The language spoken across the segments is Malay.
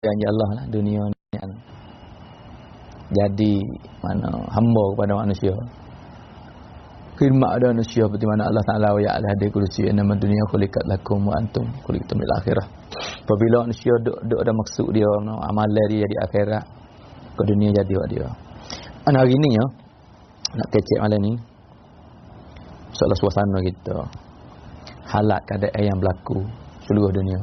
janji Allah lah dunia ni jadi mana hamba kepada manusia, khidmat ada manusia seperti mana Allah Taala ya Allah ada kursi nama dunia khuliqat lakum wa antum khuliqtum lil akhirah. Apabila manusia duk ada maksud dia amalan dia di akhirat, ke dunia jadi buat dia. Hari ni ya nak kecek malam ni soal suasana kita, halat keadaan yang berlaku seluruh dunia.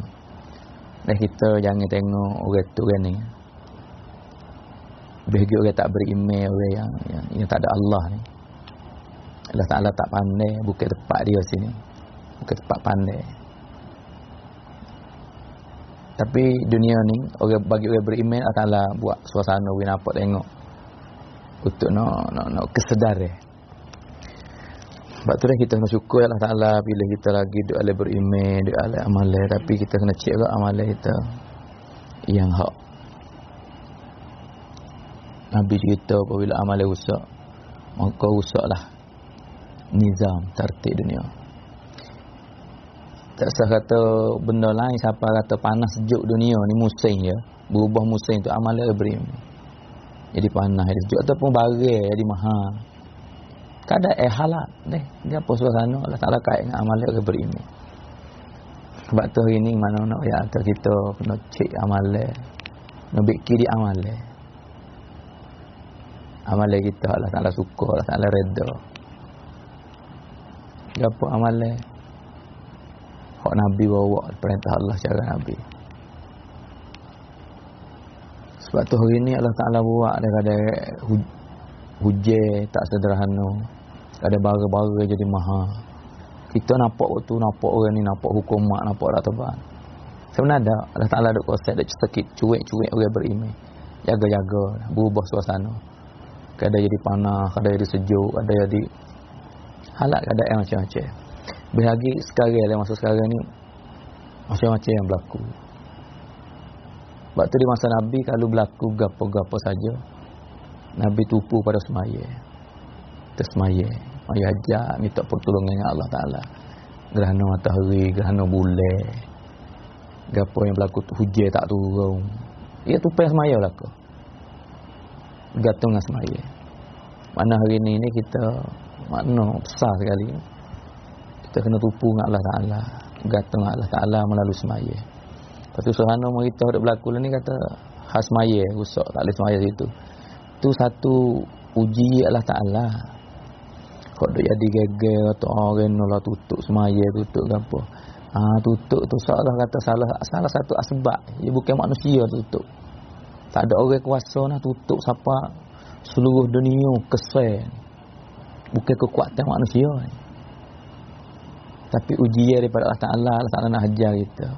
Dan kita jangan tengok orang tu kan ni. Bagi orang tak beriman, orang yang tak ada Allah ni. Allah Ta'ala tak pandai, bukan tempat dia sini. Bukan tempat pandai. Tapi dunia ni, bagi orang beriman, Allah Ta'ala buat suasana, orang nampak tengok. Untuk nak kesedaran. Sebab tu dah kita kena syukur Allah Ta'ala bila kita lagi duk ala beriman, duk ala amalan. Tapi kita kena cek juga amalan kita yang hak. Nabi cerita apabila amalan rusak, maka rusaklah nizam, tertib dunia. Tak sah kata benda lain, siapa kata panas sejuk dunia ni musim ya. Berubah musim tu amalan beriman. Jadi panas, jadi sejuk ataupun barang jadi mahal. Kadang halal deh. Dia apa suasana Allah Taala kait dengan amalan orang beriman. Sebab tu hari ni mana nak ya kita kena cek amalan. Nak bikin di amalan. Amalan kita Allah Taala suka, Allah Taala redha. Apa amalan? Hak Nabi bawa perintah Allah cara Nabi. Sebab tu hari ni Allah Taala buat kadang-kadang hujan tak sederhana. Ada bara-bara jadi mahal. Kita nampak waktu nampak orang ni, nampak hukumat, nampak tak teban. Sebenarnya Allah Ta'ala ada konsep, ada sedikit cuek-cuek orang beriman. Jaga-jaga, berubah suasana. Kadang jadi panas, kadang jadi sejuk, kadang jadi halat keadaan macam-macam. Bahagi sekarang, masa sekarang ni macam-macam yang berlaku. Sebab tu di masa Nabi kalau berlaku gapo-gapo saja, Nabi tupu pada semaya. Tersemaya, maya ajak minta pertolongan dengan Allah Taala. Gerhana matahari, gerhana bulan. Gapo yang berlaku tu hujan tak turun. Ia tupai semaya berlaku. Gantung dengan semaya. Mana hari ni kita makna besar sekali. Kita kena tupu dengan Allah Taala, gantung dengan Allah Taala melalui semaya. Lepas tu suhana merita ada berlaku ni kata khas semaya rusak tak boleh semaya situ. Tu satu uji Allah Taala. Kok duk jadi geger atau orang nak tutup semaya, tutup ke apa. Tutup tu salah kata salah satu asbab. Ia bukan manusia tutup. Tak ada orang kuasa nak tutup siapa seluruh dunia kesal. Bukan kekuatan manusia. Tapi ujian daripada Allah Ta'ala, Allah Ta'ala nak ajar kita.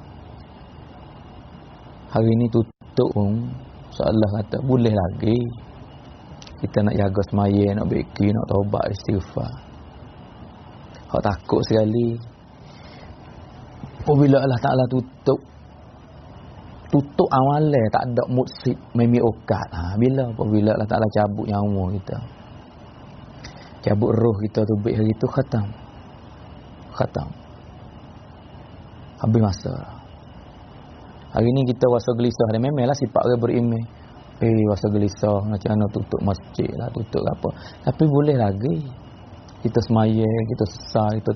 Hari ni tutup pun seolah kata boleh lagi. Kita nak jaga semaya, nak beki, nak taubat, istighfar. Hak takut sekali. Apabila Allah Ta'ala tutup amalan, tak ada muksid, memi okat. Apabila Allah Ta'ala cabut nyawa kita. Cabut roh kita tu, baik hari tu khatam. Habis masa. Hari ni kita rasa gelisah. Memanglah sifat orang beriman. Rasa gelisah macam mana tutup masjid lah, tutup apa. Tapi boleh lagi. Kita semaya, kita sesal, kita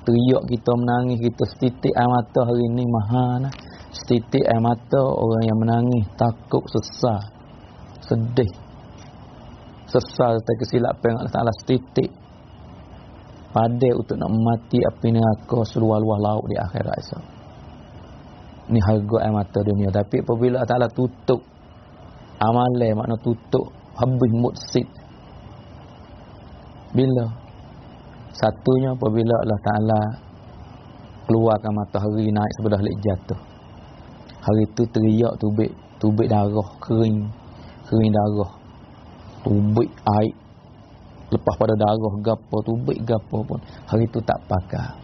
teriak kita menangis, kita setitik air mata hari ni mahal lah. Setitik air mata orang yang menangis, takut, sesal, sedih. Sesal tak kesilapan Allah Ta'ala setitik. Padai untuk nak mati api neraka seluar-luar laut di akhirat esok. Ni harga air mata dunia. Tapi apabila Allah Ta'ala tutup amalan, makna tutup habis muksid. Bila? Satunya apabila Allah Ta'ala keluarkan matahari naik sebelah lek jatuh. Hari tu teriak tubik darah, kering darah. Tubik air. Lepas pada darah gapo, tubik gapo pun. Hari tu tak pakai.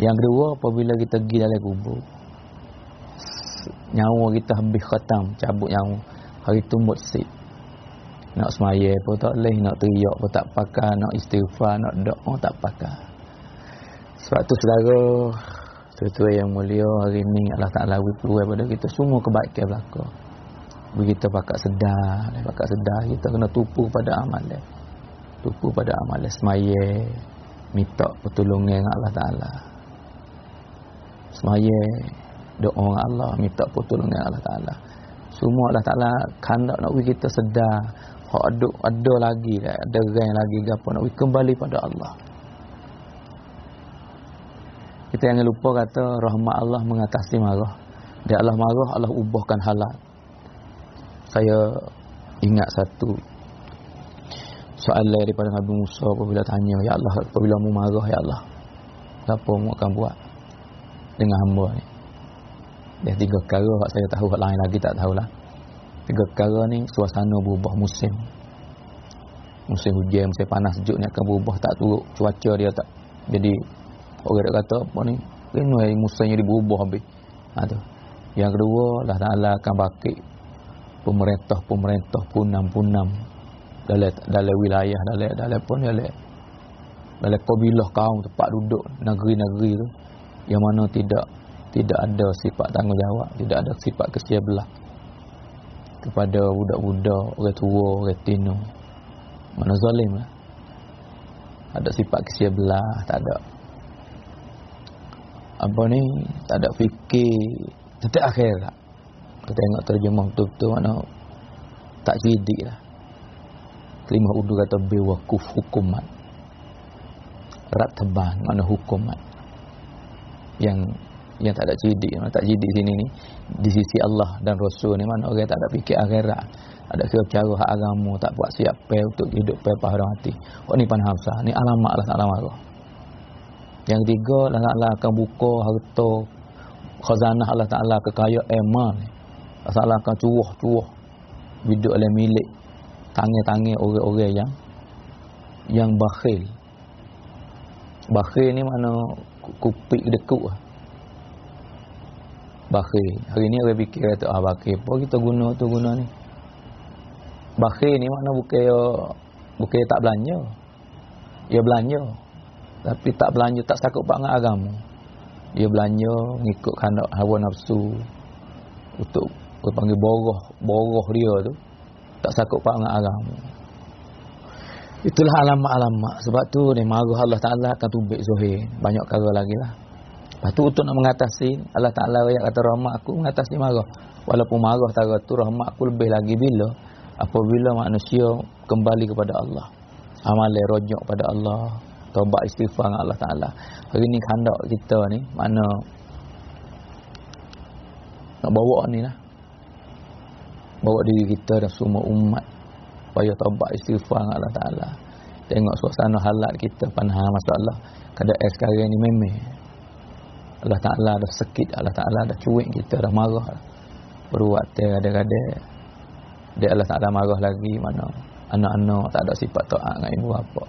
Yang kedua apabila kita pergi dalam kubur. Nyawa kita habis khatam, cabut nyawa. Hari tu muksid. Nak semaya pun tak boleh, nak teriak pun tak pakai, nak istighfar, nak doa tak pakai. Sebab tu saudara, Tuan yang mulia, hari ni Allah Ta'ala beri peluang pada kita semua kebaikan berlaku. Begitu pakat sedar kita kena tupu pada amal dia. Tupu pada amal dia, semaya minta pertolongan dengan Allah Ta'ala. Semaya doa dengan Allah, minta pertolongan Allah Ta'ala. Semua Allah Ta'ala kandak nak bagi kita sedar. Ada lagi, ada orang lagi apa nak bagi kembali pada Allah. Kita jangan lupa kata rahmat Allah mengatasi marah. Dia Allah marah, Allah ubahkan halal. Saya ingat satu soalan daripada Nabi Musa apabila tanya, ya Allah, apabila mu marah ya Allah, apa mu akan buat dengan hamba ni? Dia 3 perkara yang saya tahu, yang lain lagi tak tahulah. 3 perkara ni suasana berubah musim. Musim hujan, musim panas, sejuk ni akan berubah, tak turut cuaca dia tak. Jadi orang dia kata apa ni? Kena musimnya dia berubah habis. Tu. Yang kedua, Allah Ta'ala akan bakit pemerintah punam dalam wilayah, dalam kabilah kaum tempat duduk negeri-negeri tu yang mana tidak ada sifat tanggungjawab, tidak ada sifat kesia belah kepada budak-budak, orang tua, orang tino. Mana zalim lah. Ada sifat kesia belah, tak ada apa ni, tak ada fikir tetap akhirat. Kita tengok terjemah betul-betul mana tak cerdik lah. Kelimah Urdu kata bewakuf hukuman. Rataban mana hukuman. Yang tak ada cerdik, tak cerdik sini ni di sisi Allah dan Rasul ni mana orang tak ada fikir akhirat. Ada kira cara hak agama, tak buat siap untuk hidup pada hati. Oh ni panhamsah, ni alamat Allah Ta'ala marah. Yang ketiga, Allah Ta'ala akan buka harta khazanah Allah Ta'ala, kekayaan mal. Allah Ta'ala akan cuah hidup oleh milik tangan-tangan orang-orang yang bakhil. Bakhil ni mana kupik dekuk lah. Bakhil. Hari ni orang fikir kata bakhil apa kita guna ni. Bakhil ni mana bukan tak belanja. Dia belanja. Tapi tak belanja, tak sakut dengan agama. Dia belanja mengikut kandak hawa nafsu. Untuk panggil boroh dia tu. Tak sakut dengan agama. Itulah alamat-alamat. Sebab tu ni marah Allah Ta'ala akan tubik Zuhir. Banyak cara lagi lah. Lepas tu untuk nak mengatasi, Allah Ta'ala yang kata rahmat aku mengatasi marah. Walaupun marah tara tu, rahmat aku lebih lagi bila apabila manusia kembali kepada Allah. Amalan rojok pada Allah. Taubat istighfar dengan Allah Ta'ala. Hari ni kandak kita ni, mana nak bawa ni lah. Bawa diri kita dan semua umat supaya taubat istighfar dengan Allah Ta'ala. Tengok suasana halat kita, panah masalah. Keadaan sekarang ni memang Allah Ta'ala dah sakit, Allah Ta'ala dah cuik kita, dah marah. Berbuat kadang-kadang dia Allah Ta'ala marah lagi mana anak-anak tak ada sifat taat dengan ibu bapa.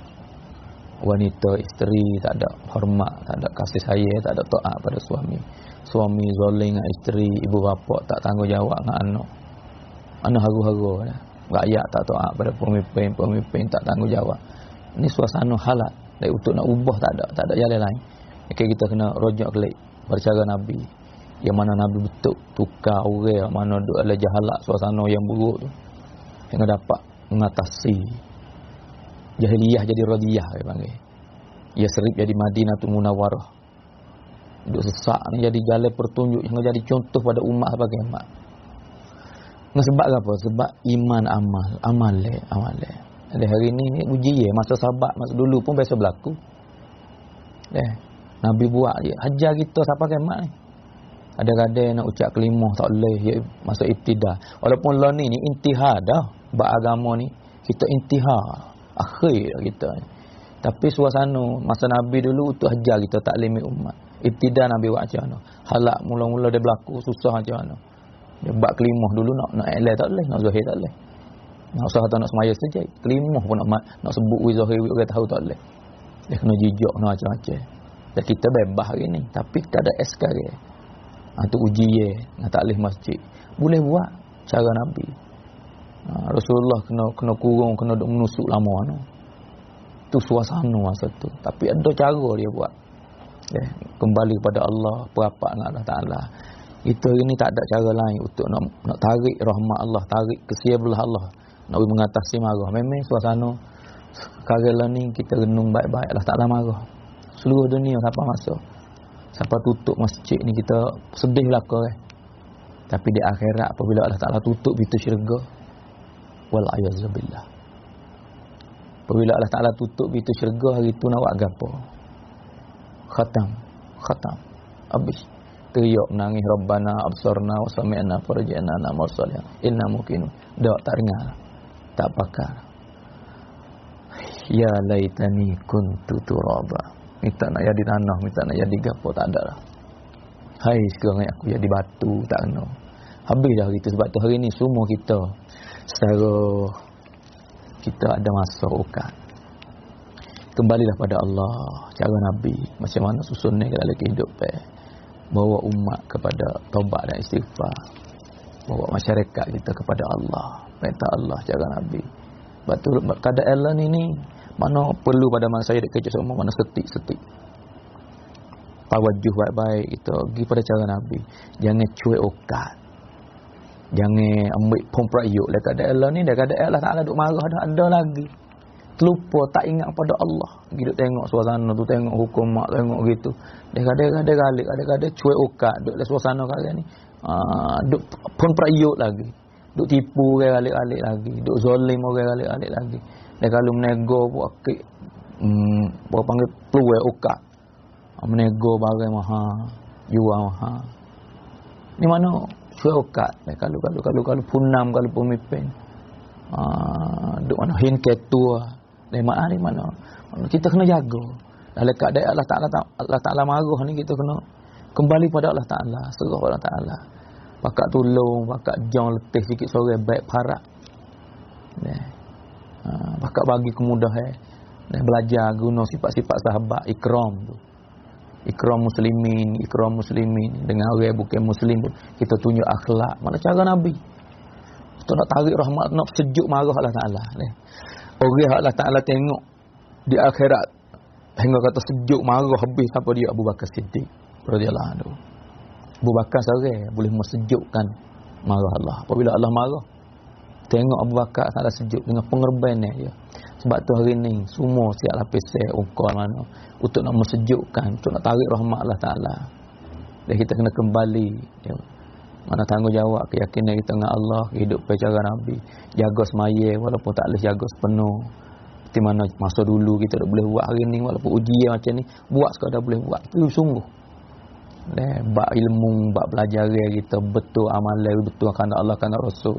Wanita, isteri tak ada hormat, tak ada kasih sayang, tak ada taat pada suami. Suami zalim dengan isteri, ibu bapa tak tanggungjawab dengan anak. Anak haru-haru lah. Rakyat tak taat pada pemimpin tak tanggungjawab. Ini suasana halat. Dan untuk nak ubah tak ada jalan lain. Okay, kita kena rojak kelik bercara Nabi. Yang mana Nabi betul tukar orang mana duk ala jahalat suasana yang buruk tu. Yang dapat mengatasi jahiliyah jadi radiyah dia panggil. Yasrib jadi Madinatul Munawwarah. Duk sesak ni jadi jalan pertunjuk yang jadi contoh pada umat sebagai umat. Sebab apa? Sebab iman amal. Ada hari ni uji masa sahabat masa dulu pun biasa berlaku. Nabi buat je hajar kita siapa kiamat ni. Ada-ada nak ucap kelimah tak boleh masa ibtidah. Walaupun lah ni intihar dah bab agama ni, kita intihar akhir kita ni. Tapi suasana masa Nabi dulu tu hajar kita taklim umat. Ibtidah Nabi buat macam mana? Halak mula-mula dia berlaku susah macam mana? Dia bab kelimah dulu nak eleh tak boleh, nak zahir tak boleh. Nak usaha tak nak semaya saja. Kelimah pun nak sebut zahir orang tahu tak boleh. Dia kena jijak nak macam-macam. Dan kita bebas hari ni, tapi tak ada sekarang. Tu uji nak taklif masjid. Boleh buat cara Nabi. Rasulullah kena kurung, kena duk menusuk lama tu. Tu suasana masa tu. Tapi ada cara dia buat. Kembali kepada Allah, berapak dengan Allah Ta'ala. Kita ini tak ada cara lain untuk nak tarik rahmat Allah, tarik kesia belah Allah, nak mengatasi marah. Memang suasana sekarang ni kita renung baik-baik, Allah Ta'ala marah. Seluruh dunia siapa masuk, siapa tutup masjid ni kita sedih belaka Tapi di akhirat apabila Allah Ta'ala tutup pintu syurga, wal ayazubillah, apabila Allah Ta'ala tutup pintu syurga, hari tu nak buat gapo? Khatam habis. Teriak menangis, Rabbana absarna wa sami'na farji'na na'mal salihan inna muqinun. Dak tak dengar, tak pakar. Ya laitani kuntu turaba. Minta nak jadi tanah, minta nak jadi gapo, tak ada lah. Hai sekarang aku jadi batu, tak kena. Habis dah gitu. Sebab tu hari ni semua kita secara kita ada masa ukat. Kembalilah pada Allah, cara Nabi, macam mana susunnya dalam kehidupan. Bawa umat kepada taubat dan istighfar. Bawa masyarakat kita kepada Allah, perintah Allah, cara Nabi. Betul keadaan ini mana perlu pada masa saya dekat semua, mana setik-setik. Tawajuh baik-baik kita pergi pada cara Nabi. Jangan cuek okat. Jangan ambil pomprayuk lah keadaan ni. Dah keadaan Allah Ta'ala duk marah dah ada lagi. Terlupa, tak ingat pada Allah. Pergi tengok suasana tu, tengok hukum mak, tengok gitu. Dia kadang-kadang cuek okat duk dalam suasana kali ni. Duk pomprayuk lagi. Duk tipu orang alik-alik lagi. Duk zalim orang alik-alik lagi. Dia kalau menego buat kek panggil peluai okat. Menego barang mahal, jual mahal. Ni mana cuek okat. Kalau punam, kalau pemimpin. Duk mana hin ketua. Dari mana? Kita kena jaga. Dalam keadaan Allah Ta'ala marah ni, kita kena kembali pada Allah Ta'ala, serah pada Allah Ta'ala. Pakak tolong, pakak jauh letih sikit sore baik parak. Pakak bagi kemudahan. Belajar guna sifat-sifat sahabat, ikram tu. Ikram muslimin dengan orang bukan muslim pun kita tunjuk akhlak. Mana cara Nabi? Kita nak tarik rahmat, nak sejuk marah Allah Ta'ala. Orang Allah Ta'ala tengok di akhirat hingga kata sejuk marah habis apa dia? Abu Bakar Siddiq radhiyallahu anhu. Abu Bakar seorang boleh mensejukkan marah Allah. Apabila Allah marah, tengok Abu Bakar Ta'ala sejuk dengan pengorbanan dia. Sebab tu hari ni semua siap lapis ungkar mana untuk nak mensejukkan, untuk nak tarik rahmat Allah Ta'ala. Dan kita kena kembali mana tanggungjawab keyakinan kita dengan Allah, hidup cara Nabi, jaga semaya walaupun tak boleh jaga sepenuh. Seperti mana masa dulu kita tak boleh buat, hari ni walaupun ujian macam ni buat sekadar boleh buat. Itu sungguh. Bab ilmu, bab belajar kita betul amalan, betul kerana Allah, kerana Rasul.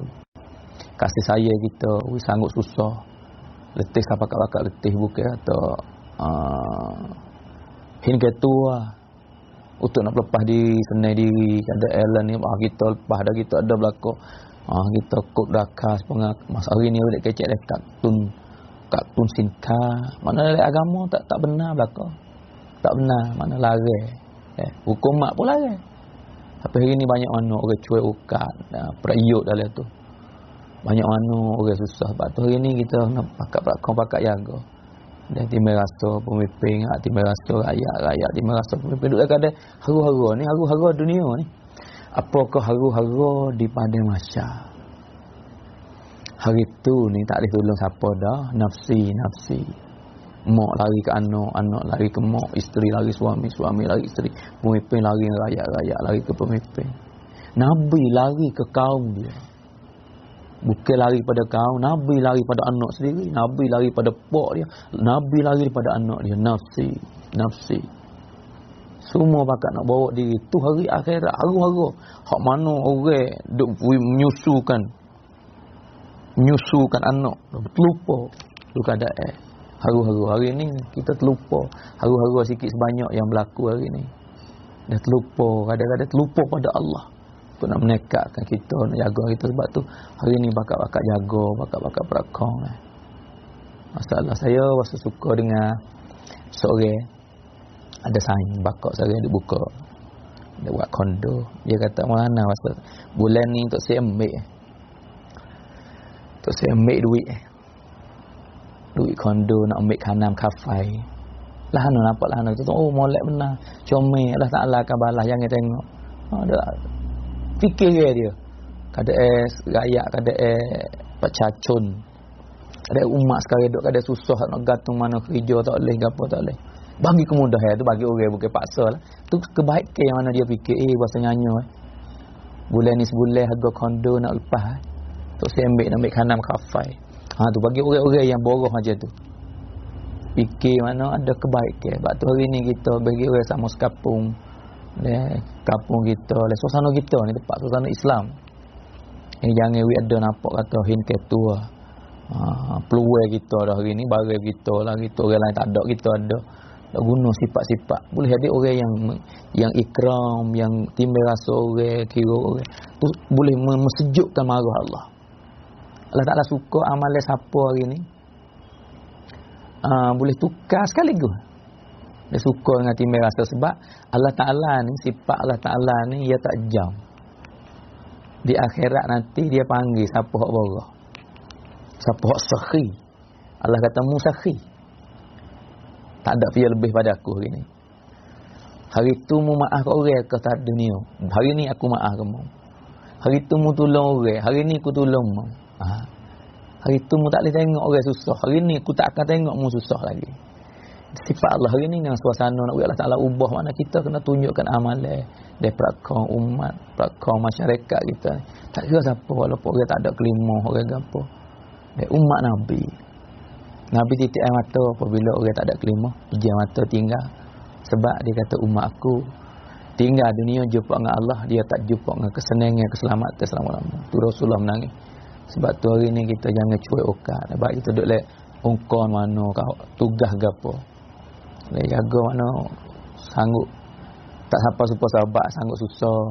Kasih sayang kita, sanggup susah. Letih sapak-sapak letih bukan atau hin ketua. Untuk nak lepas diri, senai diri, ada Ellen ni, kita lepas dah, kita ada belakang. Kita kod dakas, masa hari ni ada kecek dah kartun sinka. Mana dalam agama tak benar belakang. Tak benar, mana lari. Hukum mak pun lari. Tapi hari ni banyak mana orang cuek ukat, perayuk dalam tu. Banyak mana orang susah. Sebab tu hari ni kita nak pakat belakang, pakat jaga. Dan timai rasa pemimpin, timai rasa rakyat timai rasa pemimpin. Duduk ada haru-haru ni, haru-haru dunia ni. Apakah haru-haru di padang mahsyar? Hari tu ni tak boleh tolong siapa dah. Nafsi. Mak lari ke anak lari ke mak, isteri lari suami lari isteri, pemimpin lari ke rakyat lari ke pemimpin. Nabi lari ke kaum dia. Bukan lari pada kaum, Nabi lari pada anak sendiri, Nabi lari pada pak dia, Nabi lari pada anak dia. Nafsi. Semua pakat nak bawa diri tu hari akhirat, haru-haru. Hak mana orang duk menyusukan anak, terlupa tu keadaan. Haru-haru hari ni kita terlupa. Haru-haru sikit sebanyak yang berlaku hari ni. Dah terlupa, kadang-kadang terlupa pada Allah. Untuk nak menekatkan kita, nak jaga kita. Sebab tu hari ni bakat-bakat jaga, bakat-bakat perakong. Masalah saya rasa suka dengan seorang ada saing bakat saya dia buka, dia buat kondo. Dia kata mana masa bulan ni untuk saya ambil duit kondo, nak ambil kanam kafai Lahano nampak lahano tu. Oh molek benar. Comel Allah Taala akan balas jangan tengok. Ada fikir dia. Kada rakyat kada pacacun. Ada umat sekarang duk kada susah nak gantung mana kerja tak boleh gapo tak boleh. Bagi kemudahan tu bagi orang bukan paksa lah. Tu kebaikan yang mana dia fikir bahasa nyanyi bulan ni sebulan harga kondo nak lepas tok saya ambil khanam kafai. Tu bagi orang-orang yang boroh aja tu. Fikir mana ada kebaikan. Sebab tu hari ni kita bagi orang sama sekapung. Kampung kita, suasana kita ni tempat suasana Islam. Jangan ada nampak kata hin ketua. Peluang kita dah hari ni barang kita lah kita orang lain tak ada kita ada. Tak guna sifat-sifat. Boleh ada orang yang ikram, yang timbul rasa orang, kira orang. Tu boleh mesejukkan marah Allah. Allah Taala suka amalan siapa hari ni. Boleh tukar sekaligus. Dia suka dengan timbul rasa sebab Allah Taala ni sifat Allah Taala ni dia tak jam. Di akhirat nanti dia panggil siapa hak borah. Siapa hak sakhi. Allah kata musakhi. Tak ada dia lebih pada aku hari ni. Hari tu mu maaf kat orang ke tak dunia. Hari ni aku maaf kamu. Hari tu mu tolong orang. Hari ni aku tolong mu. Hari tu mu tak boleh tengok orang susah. Hari ni aku tak akan tengok mu susah lagi. Sifat Allah hari ni dengan suasana nak Allah Taala ubah mana kita kena tunjukkan amalan dari prakon umat, prakon masyarakat kita. Tak kira siapa walaupun orang tak ada kelima orang gapo. Dari umat Nabi. Nabi titik air mata apabila orang tak ada kelima, pijak mata tinggal. Sebab dia kata umat aku tinggal dunia jumpa dengan Allah, dia tak jumpa dengan kesenangan, keselamatan selama-lamanya. Tu Rasulullah menangis. Sebab tu hari ni kita jangan cuek okat. Sebab kita duduk lek ongkon mana kau tugas gapo. Lek jaga mana sanggup tak siapa super sahabat sanggup susah.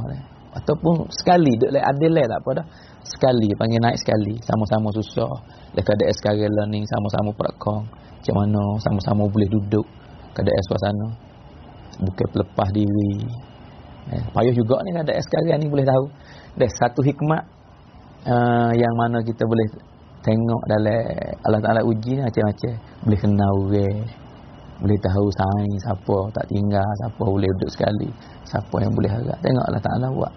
Ataupun sekali duduk lek adil tak apa dah. Sekali panggil naik sekali sama-sama susah. Dekat ada sekarang learning sama-sama prakong. Macam mana sama-sama boleh duduk kada suasana. Bukan pelepah diri. Payah juga ni kada sekarang ni boleh tahu. Dah satu hikmat yang mana kita boleh tengok dalam Allah Taala uji ni macam-macam. Boleh kenal orang. Boleh tahu sains siapa tak tinggal, siapa boleh duduk sekali, siapa yang boleh harap. Tengok Allah Taala buat.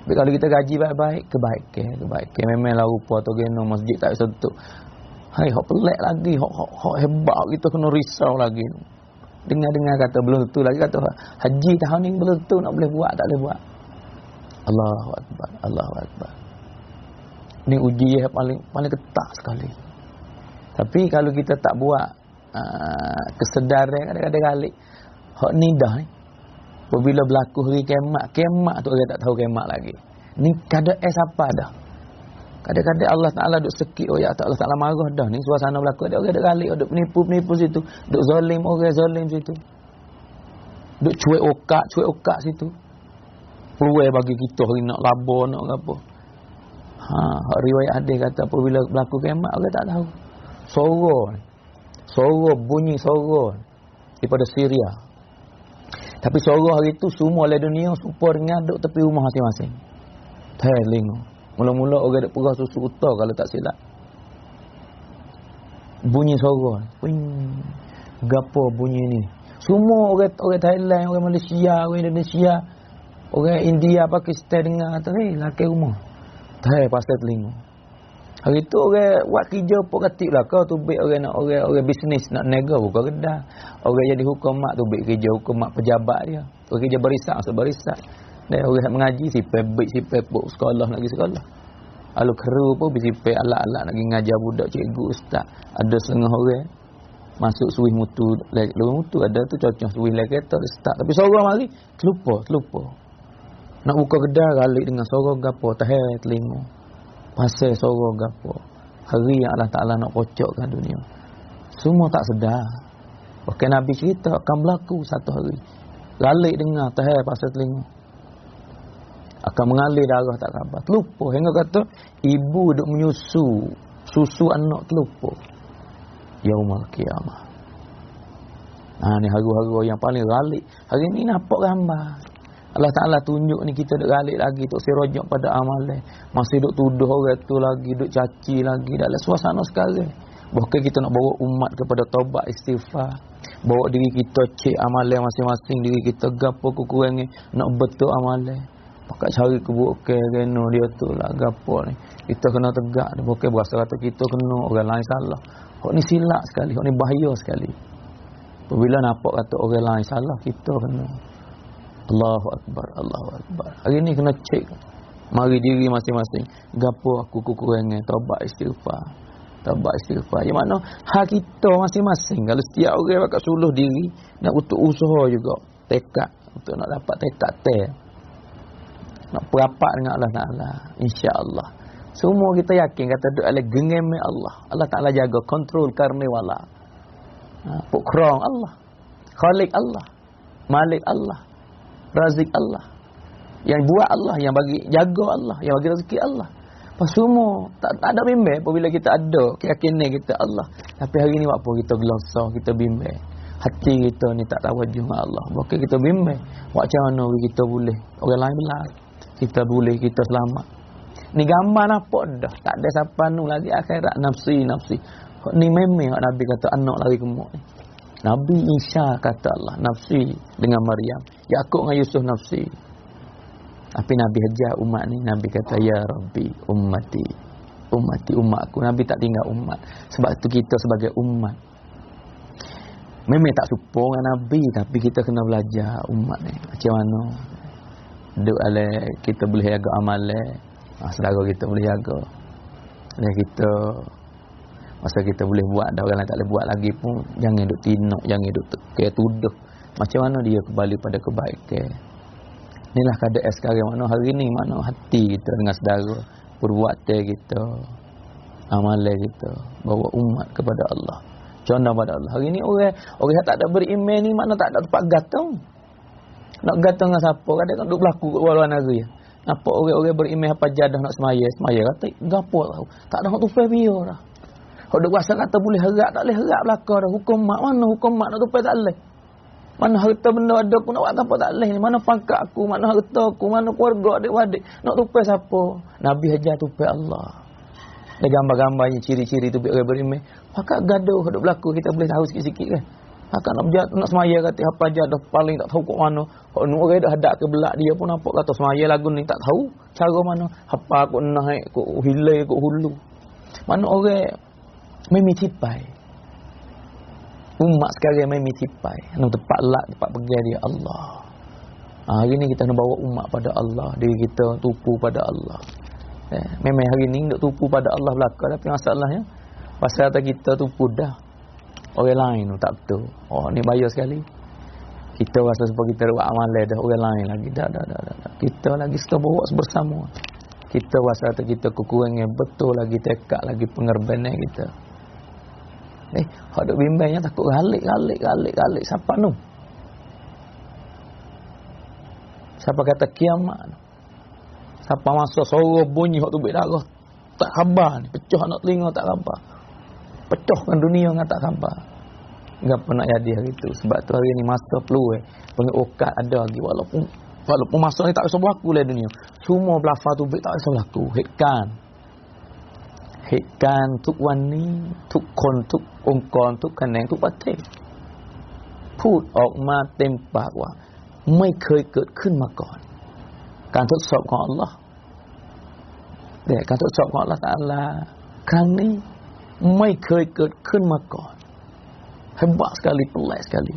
Tapi kalau kita gaji baik-baik, kebaikan. Memanglah rupa atau geno masjid tak sentuh. Hai, hok pelik lagi, hok hebat kita kena risau lagi. Dengar-dengar kata belum tentu lagi kata haji tahun ni belum tentu nak boleh buat, tak boleh buat. Allahu akbar, Allahu akbar. Ni uji yang paling ketat sekali. Tapi kalau kita tak buat kesedaran kadang-kadang kali hok ni dah ni. Apabila berlaku hari kiamat tu orang tak tahu kiamat lagi. Ni kada apa dah. Kadang-kadang Allah Taala duk sekik ya Allah Taala marah dah ni suasana berlaku ada orang duk galik, duk penipu situ, duk zalim orang zalim situ. Duk cuek okak situ. Peluang bagi kita hari nak laba nak apa. Riwayat hadis kata apabila berlaku kiamat orang tak tahu. Soro bunyi soro daripada Syria. Tapi soro hari tu semua oleh dunia supaya dengan duk tepi rumah masing-masing. Teling. Mula-mula orang duk perah susu uta kalau tak silap. Bunyi soro. Gapo bunyi ni? Semua orang Thailand, orang Malaysia, orang Indonesia, orang India, Pakistan dengar kata, laki rumah. Pasal telinga. Hari tu orang buat kerja pun ketik lah kau tu baik orang bisnes nak nego buka kedai. Orang jadi hukum mak tu baik kerja hukum mak pejabat dia. Orang kerja barisan. Dan orang nak mengaji si pebuk sekolah nak pergi sekolah. Lalu keru pun si pe alat-alat nak pergi ngajar budak cikgu ustaz. Ada setengah orang masuk suih mutu, ada tu cocok suih lagi kereta start. Tapi seorang mari terlupa. Nak buka kedai galik dengan sorong gapo telinga. Pasal sorong gapo. Hari yang Allah Taala nak kocokkan dunia. Semua tak sedar. Bahkan Nabi cerita akan berlaku satu hari. Galik dengar pasal telinga. Akan mengalir darah tak khabar. Terlupa. Hingga kata ibu duk menyusu. Susu anak terlupa. Yaumul Qiyamah. Ni haru-haru yang paling galik. Hari ni nampak gambar. Allah Ta'ala tunjuk ni kita duk galik lagi tok sirojak pada amalan. Masih duk tuduh orang tu lagi, duk caci lagi dalam suasana sekarang. Bahkan kita nak bawa umat kepada taubat istighfar. Bawa diri kita cek amalan masing-masing, diri kita gapo kekurangnya, nak betul amalan. Pakat cari keburukan kena dia tu lah gapo ni. Kita kena tegak, bukan berasa kata kita kena orang lain salah. Hak ni silap sekali, hak ni bahaya sekali. Apabila nampak kata orang lain salah, kita kena Allahu Akbar, Allahu Akbar. Hari ni kena cek mari diri masing-masing. Gapo aku kekurangan, taubat istighfar. Taubat istighfar. Yang mana hak kita masing-masing. Kalau setiap orang bakal suluh diri, nak untuk usaha juga, tekad untuk nak dapat tekad nak berapat dengan Allah Ta'ala, insya-Allah. Semua kita yakin kata doa le gengem Allah. Allah Ta'ala jaga kontrol karne wala. Pukrong Allah. Khalik Allah. Malik Allah. Razik Allah. Yang buat Allah, yang bagi jaga Allah, yang bagi rezeki Allah. Pas semua tak ada bimbang apabila kita ada keyakinan kita Allah. Tapi hari ni apa kita gelasa, kita bimbang. Hati kita ni tak tahu wajah Allah. Bukan kita bimbang. Macam mana kita boleh orang lain belar. Kita boleh, kita selamat. Ni gambar nampak dah. Tak ada siapa nu lagi akhirat nafsi. Ni memang Nabi kata anak lari gemuk ni. Nabi Isa kata Allah nafsi dengan Maryam. Yakub dengan Yusuf nafsi. Tapi Nabi hajar umat ni. Nabi kata ya Rabbi ummati umatku. Nabi tak tinggal umat. Sebab tu kita sebagai umat memang tak serupa dengan Nabi, tapi kita kena belajar umat ni macam mana duk ale kita boleh jaga amalan. Saudara kita boleh jaga. Dan kita masa kita boleh buat, dah orang lain tak boleh buat lagi pun, jangan duk tinok, jangan duk tekeh tuduh. Macam mana dia kembali pada kebaikan. Inilah keadaan sekarang, mana hari ni, mana hati kita dengan saudara, perbuatan kita, amalan kita, bawa umat kepada Allah, contoh pada Allah. Hari ni orang yang tak ada beriman ni mana tak ada tempat gantung. Nak gantung dengan siapa? Kadang-kadang duk berlaku kat luar negeri. Nampak orang-orang beriman apa jadah nak semaya kata gapo tahu. Tak ada hak tupai biar dah. Hak duk rasa kata boleh harap, tak boleh harap belaka dah. Hukum mak mana hukum mak nak tupai tak boleh. Mana harta benda ada pun nak buat apa tak boleh. Mana pangkat aku, mana harta aku, mana keluarga adik-adik. Nak tupai siapa? Nabi hajar tupai Allah. Ada gambar-gambarnya ciri-ciri tupai orang beriman. Pakak gaduh hak duk berlaku kita boleh tahu sikit-sikit kan. Pakak nak semaya kata apa jadah paling tak tahu kat mana. Hak nu orang dah hadap ke belak dia pun nampak kata semaya lagu ni tak tahu cara mana. Apa aku naik aku hilai aku hulu. Mana orang memi cipai. Umat sekarang memi cipai. Nak tempat lak, tempat pergi dia Allah. Hari ni kita nak bawa umat pada Allah. Diri kita tupu pada Allah. Memang hari ni nak tupu pada Allah belaka. Tapi masalahnya pasal kita tupu dah. Orang lain tak betul. Oh ni bahaya sekali. Kita rasa sebab kita buat amalan dah, orang lain lagi dah. Kita lagi kita bawa bersama. Kita rasa kita kekurangan betul lagi, tekad lagi, pengorbanan kita. Hak duk bimbangnya takut galik. Siapa nu? Siapa kata kiamat? Siapa masa suara bunyi hak tubik darah tak khabar ni, pecah nak telinga tak khabar. Pecahkan dunia dengan tak khabar. Gapo nak jadi hari tu. Sebab tu hari ni masa peluang pengokat ada lagi walaupun masa ni tak usah berlaku lah dunia. Semua belafaz tu tak usah berlaku. Hekkan tuk wani, tuk kon, tuk ongkon, tuk kaneng, tuk patek. พูดออกมาเต็มปากว่าไม่เคยเกิดขึ้นมาก่อนการทดสอบของอัลลอฮ์แต่การทดสอบของอัลลอฮ์ตะอาลาครั้งนี้ไม่เคยเกิดขึ้นมาก่อน hebat sekali, pelik sekali.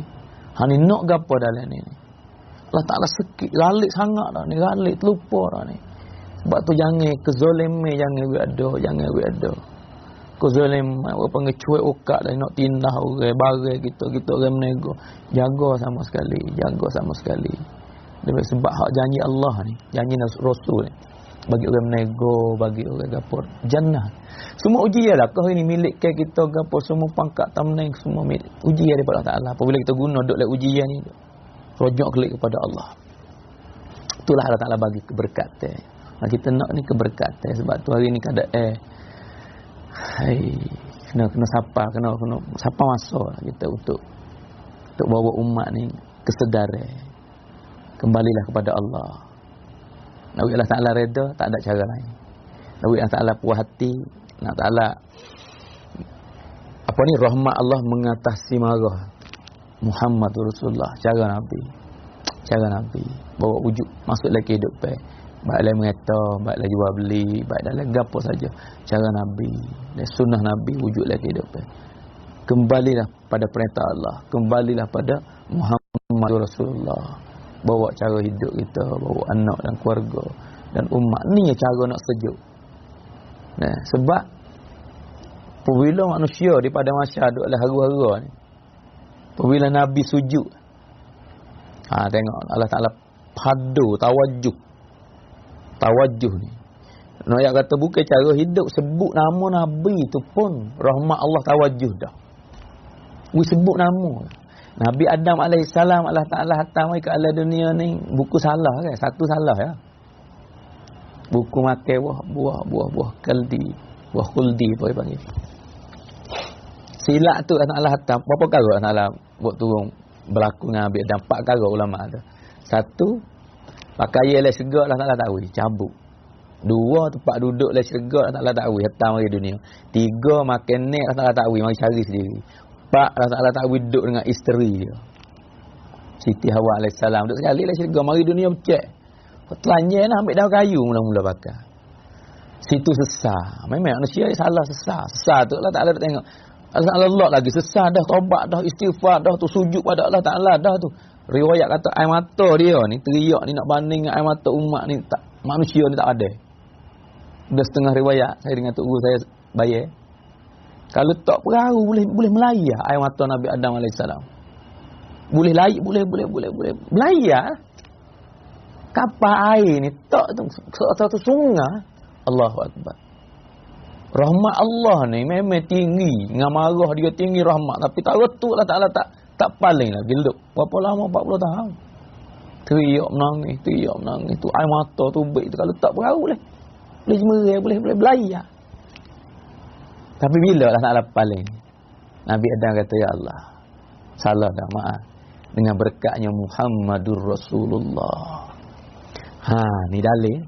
Hani nak gapo dalam ni Allah Ta'ala sikit galik sangat dah ni, galik terlupa dah ni. Sebab tu jangan kezaliman, jangan ada kezalim apa ngecuek okak dan nak tindah orang barang kita orang menego. Jaga sama sekali. Sebab hak janji Allah ni, janji Rasul ni, bagi orang menego, bagi orang gapur jannah. Semua ujian lah kau ini milik kita gapo, semua pangkat tamneng semua milik ujian daripada Allah Taala. Apabila kita guna duk le ujian ni, rojok kelik kepada Allah. Itulah Allah Taala bagi keberkatan. Kita nak ni keberkatan. Sebab tu hari ni keadaan kena sapa, kena sapa masa kita untuk bawa umat ni kesedaran. Kembalilah kepada Allah. Nabi Allah Ta'ala reda, tak ada cara lain. Nabi Allah Ta'ala puas hati, Allah Ta'ala rahmat Allah mengatasi marah. Muhammadur Rasulullah, cara Nabi bawa wujud masuk lagi hidup baik dalam mereka, baik dalam jual beli, baik dalam gapo saja, cara Nabi dan sunnah Nabi wujud lagi hidup kembalilah pada perintah Allah, kembalilah pada Muhammadur Rasulullah, bawa cara hidup kita, bawa anak dan keluarga dan umat ni cara nak sejuk. Nah, sebab apabila manusia di pada masa duduk dalam hara-hara ni, apabila Nabi sujud, tengok Allah Ta'ala padu tawajuh ni. Nak kata bukan cara hidup, sebut nama Nabi tu pun rahmat Allah tawajuh dah. Sebut nama Nabi Adam AS, Allah Ta'ala hantar ke alam dunia ni, buku salah kan, satu salah ya. Buku makan buah kaldi, buah khuldi apa dia panggil. Silap tu Allah hantar berapa kali Allah Ta'ala buat turun berlaku dengan Nabi Adam, 4 kali ulama ada. Satu, pakai ialah syurga Allah Ta'ala tahu cabut. 2, tempat duduk lah syurga Allah Ta'ala tahu hantar mari dunia. 3, makan ni Allah Ta'ala tahu mari cari sendiri. 4, Allah Ta'ala tahu duduk dengan isteri dia, Siti Hawa AS, duduk sekali lah syurga mari dunia becek. Telanjang lah ambil daun kayu mula-mula bakar. Situ sesah. Memang manusia ni salah sesah tu Allah Ta'ala tengok. Allah lagi sesah dah, taubat dah, istighfar dah, tu sujud pada Allah Ta'ala dah tu. Riwayat kata air mata dia ni teriak ni nak banding dengan air mata umat ni, tak, manusia ni tak ada. Dah setengah riwayat saya dengan tok guru saya bayar. Kalau tak perahu boleh melayar air mata Nabi Adam AS. Boleh laik, boleh melayar. Kapal air ni tak tu satu sungai. Allahu Akbar. Rahmat Allah ni memang tinggi. Dengan marah dia tinggi rahmat. Tapi tak retuk Allah Ta'ala tak paling lah. Geluk. Berapa lama? 40 tahun. Teriak menangis. Tu air mata tu baik tu. Kalau tak perahu boleh jemerai, boleh belayar. Tapi bila Allah Ta'ala paling, Nabi Adam kata, ya Allah, salah dah, maaf. Dengan berkatnya Muhammadur Rasulullah. Ni dalil.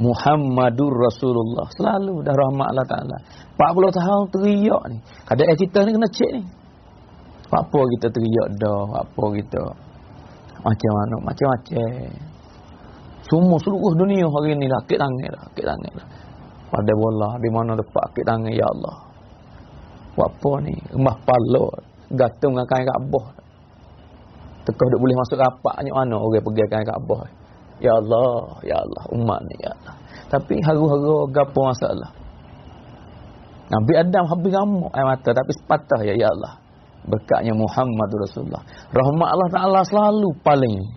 Muhammadur Rasulullah. Selalu dah rahmat Allah Ta'ala. 40 tahun teriak ni. Kadang kita ni kena cek ni. Apa kita teriak dah. Apa kita macam-macam. Semua seluruh dunia hari ni dah akik tangan dah. Pada bola di mana tempat akik tangan, ya Allah. Apa ni? Embah pala. Gantung dengan kain Kaabah. Tekah duk boleh masuk rapat ni mana orang pergi kain Kaabah. Ya Allah, umat ni, ya Allah. Tapi haru-haru gapo masalah. Nabi Adam habis gamuk air mata, tapi sepatah ya Allah. Berkatnya Muhammadur Rasulullah. Rahmat Allah Ta'ala selalu paling.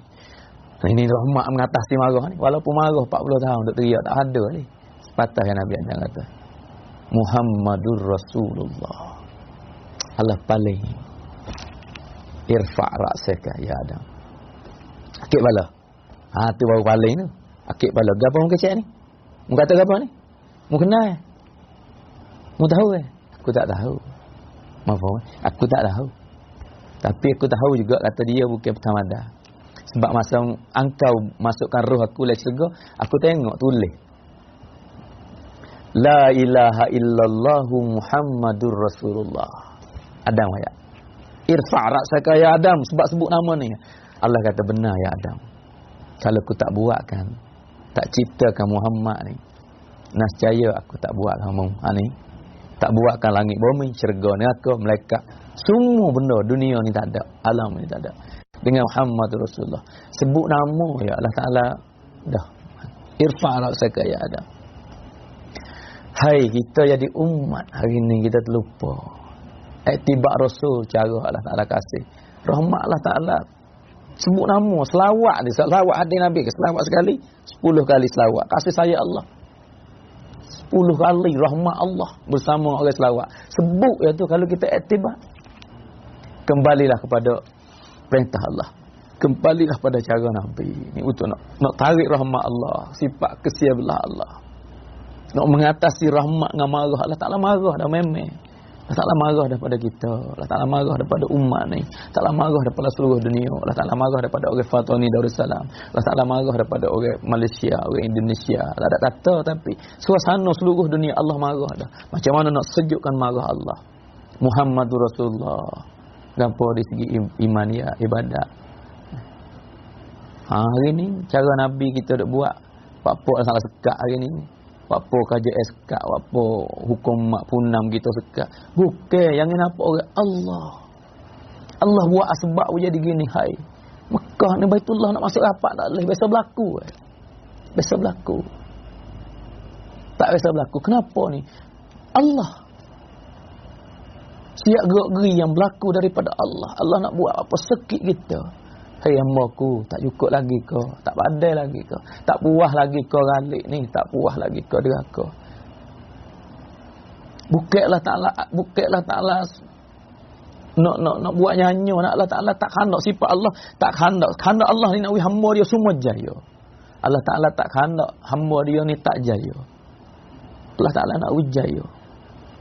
Ini rahmat mengatasi marah ni. Walaupun marah 40 tahun untuk teriak tak ada ni. Sepatah yang Nabi Adam kata. Muhammadur Rasulullah. Allah paling. Irfa' ra'saka ya Adam. Akik bala. Tu baru paling tu. Akik bala. Gapa mu kecek ni? Mu kata gapa ni? Mu kenal? Mu tahu ke? Aku tak tahu. Maaf, aku tak tahu. Tapi aku tahu juga kata dia bukan pertama dah. Sebab masa engkau masukkan roh aku dalam syurga, aku tengok tulis. La ilaha illallah Muhammadur Rasulullah. Adam ayat. Irfa' ra'saka ya Adam, sebab sebut nama ni. Allah kata benar ya Adam. Kalau aku tak buatkan, tak ciptakan Muhammad ni, nascaya aku tak buat kamu ni. Tak buatkan langit bumi, syurga neraka, malaikat, semua benda dunia ni tak ada, alam ni tak ada. Dengan Muhammad Rasulullah. Sebut nama ya Allah Ta'ala dah. Irfa' ra'saka ya Adam. Hai, kita jadi umat hari ni kita terlupa. Iktibar Rasul, cara Allah Ta'ala kasih. Rahmat Allah Ta'ala. Sebut nama, selawat ni. Selawat hadis Nabi ke? Selawat sekali, 10 kali selawat. Kasih sayang Allah. 10 kali rahmat Allah bersama orang selawat. Sebut ya tu kalau kita iktibar. Kembalilah kepada perintah Allah. Kembalilah pada cara Nabi. Ni untuk nak tarik rahmat Allah. Sifat kesiabelah Allah. Nak mengatasi rahmat dengan marah. Allah Ta'ala marah dah memang. Allah Ta'ala marah daripada kita. Allah Ta'ala marah daripada umat ni. Allah Ta'ala marah daripada seluruh dunia. Allah Ta'ala marah daripada orang Fatani Darussalam. Allah Ta'ala marah daripada orang Malaysia, orang Indonesia. Tak ada kata tapi suasana seluruh dunia Allah marah dah. Macam mana nak sejukkan marah Allah. Muhammadur Rasulullah. gapo dari segi iman ya, ibadat. Hari ni cara Nabi kita duk buat apa salah sekat hari ni. Apa KJS sekat, apa hukum mak punam kita sekat. Bukan yang ni apa orang Allah. Allah buat sebab jadi gini hai. Mekah ni Baitullah nak masuk rapat tak boleh, biasa berlaku. Biasa berlaku. Tak biasa berlaku. Kenapa ni? Allah. Siap gerak-geri yang berlaku daripada Allah. Allah nak buat apa sekit kita. Hei hamba-Ku, tak cukup lagi ke? Tak pandai lagi ke? Tak puas lagi ke galik ni? Tak puas lagi ke deraka? Bukitlah Ta'ala nak buat nyanyi, nak Allah Ta'ala tak khandak sifat Allah, tak khandak Allah ni nak hamba dia semua jaya. Allah Ta'ala tak khandak hamba dia ni tak jaya. Allah Ta'ala nak ujaya.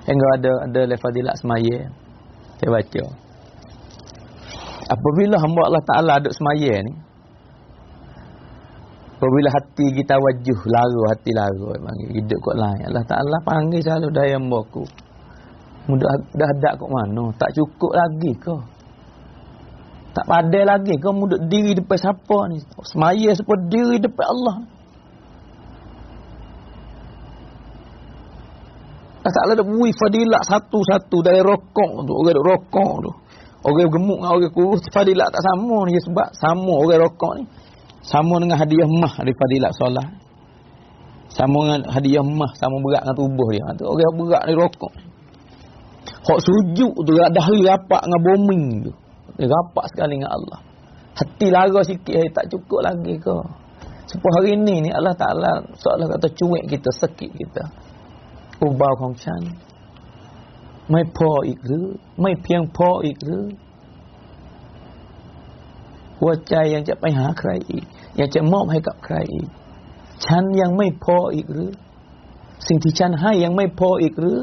Hingga ada lafadilat semaya. Saya baca. Apabila hamba Allah Ta'ala duduk semaya ni, apabila hati kita wajuh lara, hati lara hidup kot lain, Allah Ta'ala panggil selalu daya hamba-Ku. Dah ada kat mana? Tak cukup lagi ke? Tak pandai lagi ke? Kamu duduk diri depan siapa ni? Semaya seperti diri depan Allah. Allah Ta'ala dah beri fadilat satu-satu dari rokok tu. Orang duk rokok tu. Orang gemuk dengan orang kurus, fadilat tak sama ni. Sebab sama orang rokok ni. Sama dengan hadiah mah dari fadilat solat. Sama dengan hadiah mah, sama berat dengan tubuh dia. Orang berat ni rokok. Hak sujud tu dah hari rapat dengan bumi tu. Dia rapat sekali dengan Allah. Hati lara sikit tak cukup lagi ke. Sebab hari ni Allah Ta'ala seolah kata cuik kita, sekit kita. Ubah Kong Chan ไม่พออีกหรือไม่เพียงพออีกหรือหัวใจยังจะไปหาใครอีกอยากจะมอบให้กับใครอีกฉันยังไม่พออีกหรือสิ่งที่ฉันให้ยังไม่พออีกหรือ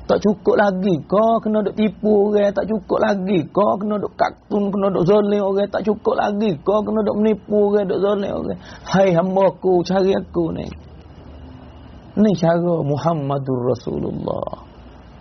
tak cukup lagi kau kena duk tipu orang, tak cukup lagi kau kena duk kaktun, kena duk zalim orang, tak cukup lagi kau kena duk menipu orang, duk zalim orang. Hai hamba-Ku, cari aku ni. Ni cara Muhammadur Rasulullah.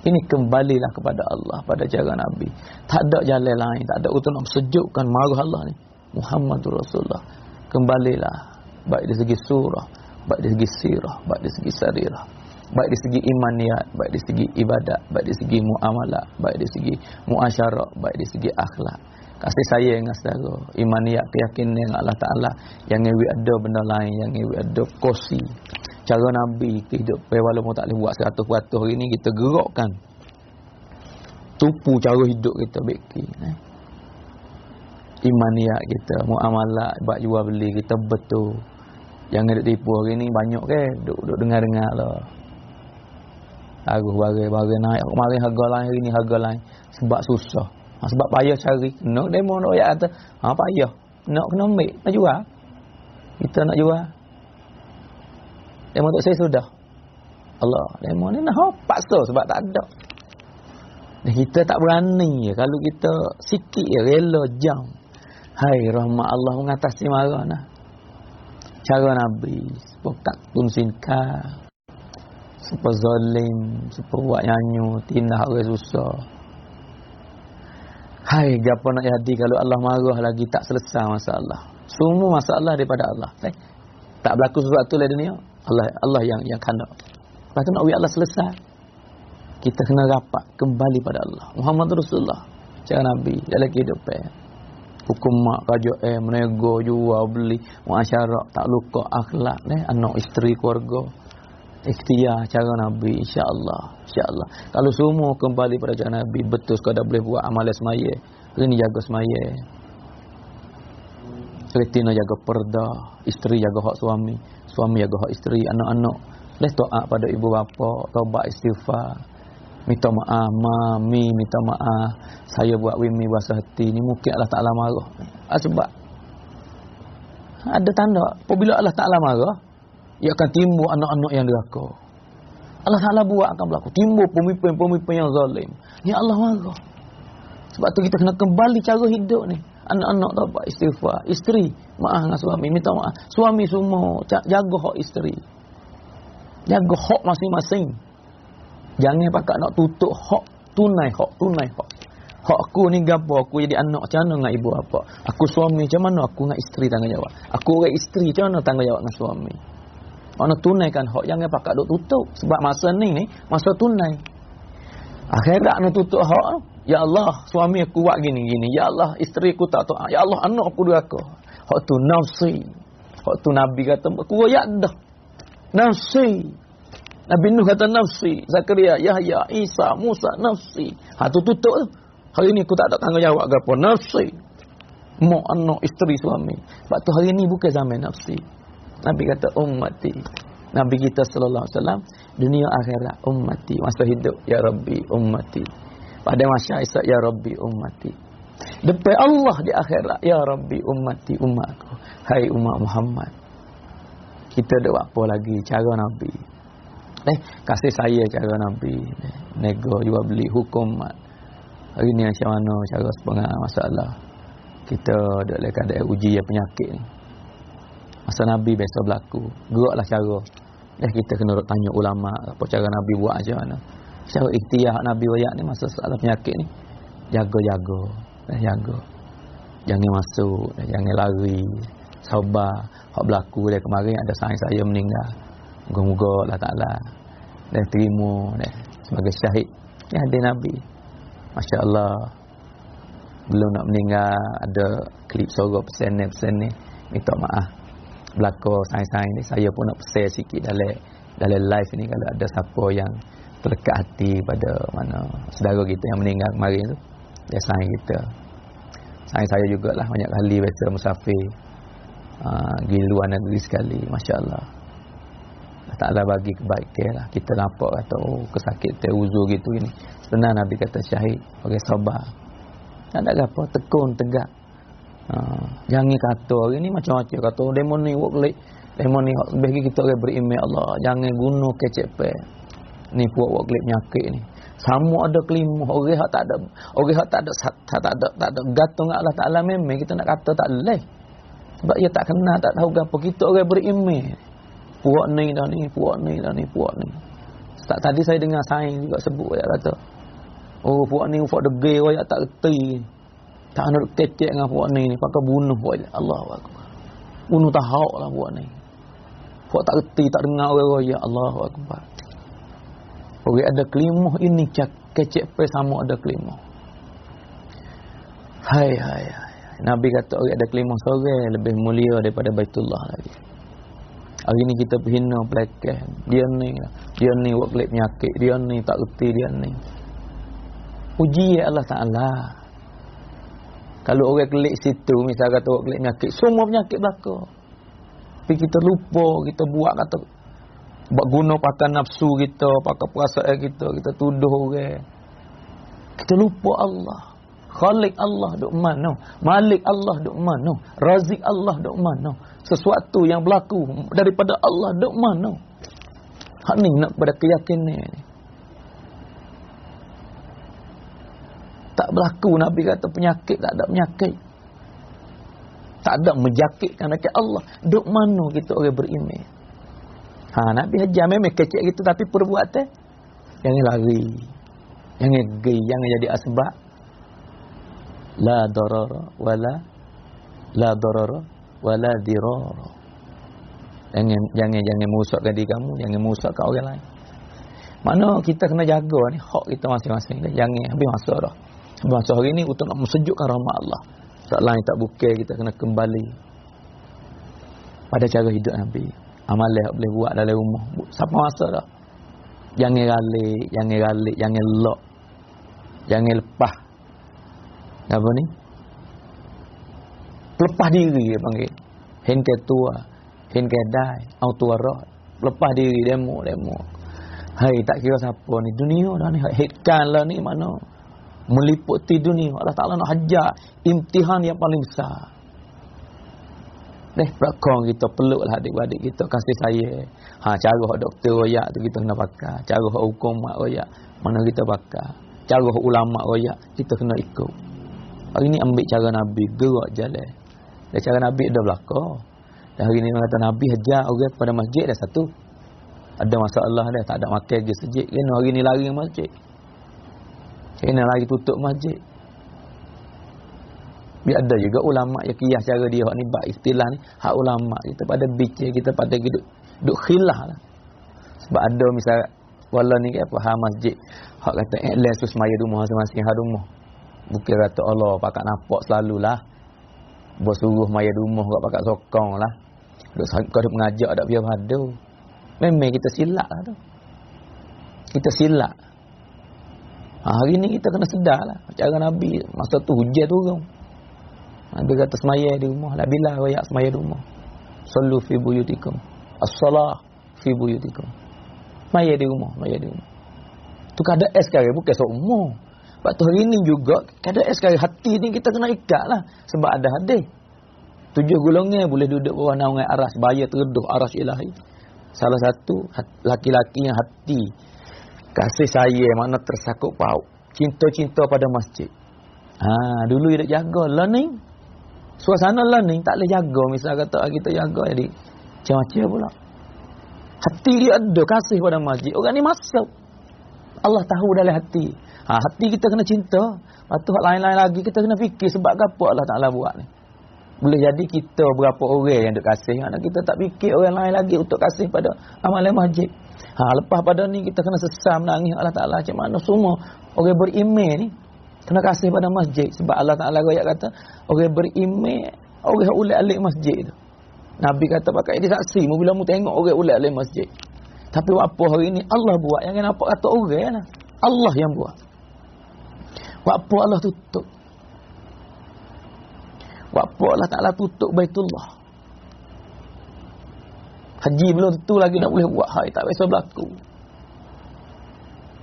Ini kembalilah kepada Allah, pada cara Nabi. Tak ada jalan lain, tak ada untuk nak sejukkan marah Allah ni. Muhammadur Rasulullah. Kembalilah, baik dari segi surah, baik dari segi sirah, baik dari segi sarirah, baik dari segi imaniyat, baik dari segi ibadat, baik dari segi muamalah, baik dari segi muasyarah, baik dari segi akhlak. Kasih sayang dengan saudara, imaniyat, keyakinan dengan Allah Ta'ala, yang ngewi ada benda lain, yang ngewi ada kosi. Cara Nabi hidup, walaupun tak boleh buat 100% hari ni, kita gerakkan tupu cara hidup kita beki. Imaniyat kita, muamalah, buat jual beli kita betul. Jangan duk tipu hari ni banyak ke, duk dengar-dengar lah. Harus barang naik, kemarin harga lain, hari ni harga lain. Sebab susah. Sebab payah cari. Nak demo nak ayat kata, payah. Nak kena ambil, nak jual. Kita nak jual. Demo untuk saya sudah. Allah, demo ni nak paksa sebab tak ada. Dan kita tak berani ya. Kalau kita sikit ya, rela jam. Hai, rahmat Allah mengatasi marah nah. Cara Nabi, sepokat pun singkat. Supaya zalim, supaya buat nyanyi, tindah orang susah. Hai, apa nak jadi kalau Allah marah lagi tak selesai masalah. Semua masalah daripada Allah. Tak berlaku sesuatu dalam dunia, Allah yang kena. Lepas tu nak Allah selesai. Kita kena rapat kembali pada Allah. Muhammad Rasulullah, cara Nabi dalam kehidupan. Hukum mak, raja menego, jual beli, muasyarah, tak luka akhlak, anak isteri keluarga. Ikhtiar cara Nabi, insya-Allah. Kalau semua kembali pada cara Nabi, betul sekadar boleh buat amal semaya. Ini jaga semaya. Retina jaga perda, isteri jaga hak suami, suami jaga hak isteri, anak-anak les taat pada ibu bapa, taubat istighfar. Minta maaf mami, minta maaf saya buat wimi basah hati ni, mungkin Allah Taala marah. Sebab ada tanda apabila Allah Taala marah, ia akan timbul anak-anak yang deraka. Allah Ta'ala buat akan berlaku. Timbul pemimpin-pemimpin yang zalim. Ya Allah marah. Sebab tu kita kena kembali cara hidup ni. Anak-anak taubat istighfar. Isteri maaf dengan suami, minta maaf. Suami semua jaga hak isteri. Jaga hak masing-masing. Jangan pakat nak tutup hak tunai hak. Hak aku ni gapo, aku jadi anak macam mana dengan ibu bapa. Aku suami macam mana aku dengan isteri tanggungjawab. Aku orang isteri macam mana tanggungjawab dengan suami. Mana tunaikan hak, jangan pakat duk tutup. Sebab masa ni masa tunai. Akhirat nak tutup hak. Ya Allah, suami aku buat gini-gini. Ya Allah, isteri aku tak taat. Ya Allah, anak aku durhaka. Hak tu nafsi. Hak tu Nabi kata, aku royak dah. Nafsi. Nabi Nuh kata nafsi. Zakaria, Yahya, Isa, Musa, nafsi. Tu tutup tu. Hari ni aku tak ada tanggungjawab ke apa. Nafsi. Mak, anak, isteri, suami. Sebab tu hari ni bukan zaman nafsi. Nabi kata ummati. Nabi kita sallallahu alaihi wasallam, dunia akhirat ummati. Masa hidup, ya Rabbi ummati. Pada masa Isyak, ya Rabbi ummati. Depan Allah di akhirat, ya Rabbi ummati, umatku. Hai umat Muhammad. Kita ada apa lagi cara Nabi. Kasih saya cara Nabi. Nego jual beli hukum. Hari ni macam mana cara setengah masalah. Kita ada dalam keadaan ujian penyakit ni. Masa Nabi biasa berlaku. Geraklah cara. Kita kena tanya ulama apa cara Nabi buat macam mana. Cara ikhtiar Nabi wayak ni masa masalah penyakit ni. Jaga-jaga. Jaga. Jangan masuk. Jangan lari. Sabar. Hak berlaku dia kemarin ada sains saya meninggal. Moga-moga Allah Ta'ala dan terima sebagai syahid. Ada Nabi. Masya Allah. Belum nak meninggal ada klip suara pesan ni. Minta maaf. Belakang sains-sains ni saya pun nak pesan sikit dalam live ni kalau ada siapa yang terdekat hati pada mana saudara kita yang meninggal kemarin tu. Dia sains kita. Sains saya jugalah banyak kali biasa musafir. Pergi luar negeri sekali. Masya Allah. Allah Ta'ala bagi kebaikan lah. Kita nampak kata kesakitan uzur gitu gini. Sebenarnya Nabi kata syahid bagi sabar. Tak ada apa, tekun, tegak. Jangan kata hari ni macam-macam kata demon ni work demon ni bagi kita orang beriman Allah. Jangan guna kecep ni puak work penyakit ni. Sama ada kelima orang hak tak ada gantung dengan Allah Ta'ala memang kita nak kata tak leh. Sebab dia tak kenal, tak tahu apa kita orang beriman. Puak ni dah ni, puak ni dah ni, puak ni. Tadi saya dengar sains juga sebut dia kata, puak ni puak degil royak tak reti. Tak nak kecek dengan puak ni pakai bunuh royak. Allahu akbar. Bunuh tahau lah puak ni. Puak tak reti, tak dengar orang royak. Allahu akbar. Orang ada kelimah ini kecek pe sama ada kelimah. Hai. Nabi kata orang ada kelimah seorang lebih mulia daripada Baitullah lagi. Hari ni kita berhina pelakon. Dia ni buat kelip penyakit. Dia ni tak reti dia ni. Uji Allah Ta'ala. Kalau orang kelip situ, misal kata buat kelip penyakit, semua penyakit berlaku. Tapi kita lupa, kita buat kata buat guna pakai nafsu kita, pakai perasaan kita tuduh orang. Kita lupa Allah. Khalik Allah duk mana? Malik Allah duk mana? Razik Allah duk mana? Sesuatu yang berlaku daripada Allah duk mana? Hak ni nak pada keyakinan ni. Tak berlaku Nabi kata penyakit, tak ada penyakit. Tak ada menjakitkan dekat Allah. Duk mana kita orang beriman? Nabi hajar memang kecek gitu tapi perbuatan jangan lari. Jangan pergi, jangan jadi asbab. La darara wala dirara. Jangan merosakkan diri kamu, jangan merosakkan orang lain. Mana kita kena jaga ni hak kita masing-masing. Jangan habis masa dah. Masa hari ni untuk nak mensejukkan rahmat Allah. Tak lain tak bukan kita kena kembali pada cara hidup Nabi. Amalan yang boleh buat dalam rumah. Siapa masa dah. Jangan ralik, jangan lock. Jangan lepas. Apa ni? Lepas diri dia panggil. Hen ke tua, hen ke dai, auto roh. Lepas diri demo. Hai tak kira siapa ni dunia dah ni hitkan lah ni mana. Meliputi dunia. Allah Ta'ala nak hajar imtihan yang paling besar. Belakang kita peluklah adik-adik kita kasih saya. Cara doktor royak tu kita kena pakai. Cara hukum mak royak mana kita pakai. Cara ulama royak kita kena ikut. Hari ni ambil cara Nabi gerak jalan. Dan cara Nabi dah belakang. Dan hari ni kata Nabi hajar orang pada masjid dah satu. Ada masalah dah, tak ada makan je sejik. Kena hari ni lari ke masjid. Kena lari tutup masjid. Biar ada juga ulama yang kiyah cara dia hak ni bab istilah ni, hak ulama kita pada bincang, kita pada duk khilah lah. Sebab ada misal wala ni apa ha masjid hak kata iklan semaya rumah masing-masing ha rumah. Bukan kata Allah pakat nampak selalulah. Bos suruh maya rumah kat pakat sokong lah. Duk kau duk mengajak dak biar padu. Memang kita silap lah tu. Kita silap. Hari ni kita kena sedar lah. Cara Nabi masa tu hujan turun. Nabi kata semaya di rumah lah. Bila royak semaya di rumah. Sallu fi buyutikum. As-salah fi buyutikum. Semaya di rumah. Semaya di rumah. Tu keadaan sekarang bukan seumur. Sebab tu hari ni juga keadaan sekarang hati ni kita kena ikat lah. Sebab ada hadis. 7 golongan boleh duduk bawah naungan aras. Bahaya tereduh aras ilahi. Salah satu laki-laki yang hati kasih sayang makna tersakut paut. Cinta-cinta pada masjid. Dulu dia jaga learning. Suasana learning tak boleh jaga. Misal kata kita jaga jadi macam-macam pula. Hati dia ada kasih pada masjid. Orang ni masuk. Allah tahu dalam hati. Hati kita kena cinta. Lepas tu lain-lain lagi kita kena fikir sebab apa Allah Ta'ala buat ni. Boleh jadi kita berapa orang yang duk kasih. Kita tak fikir orang lain lagi untuk kasih pada amalan masjid. Lepas pada ni kita kena sesam nangis Allah Ta'ala macam mana semua orang beriman ni kena kasih pada masjid. Sebab Allah Ta'ala ayat kata orang beriman orang ulai alik masjid tu. Nabi kata pakai dia saksi bila mu tengok orang ulai alik masjid. Tapi apa hari ni Allah buat yang nampak kata orang lah. Allah yang buat. Apa Allah tutup. Apa Allah Ta'ala tutup Baitullah. Haji belum tentu lagi nak boleh buat. Hai tak biasa berlaku.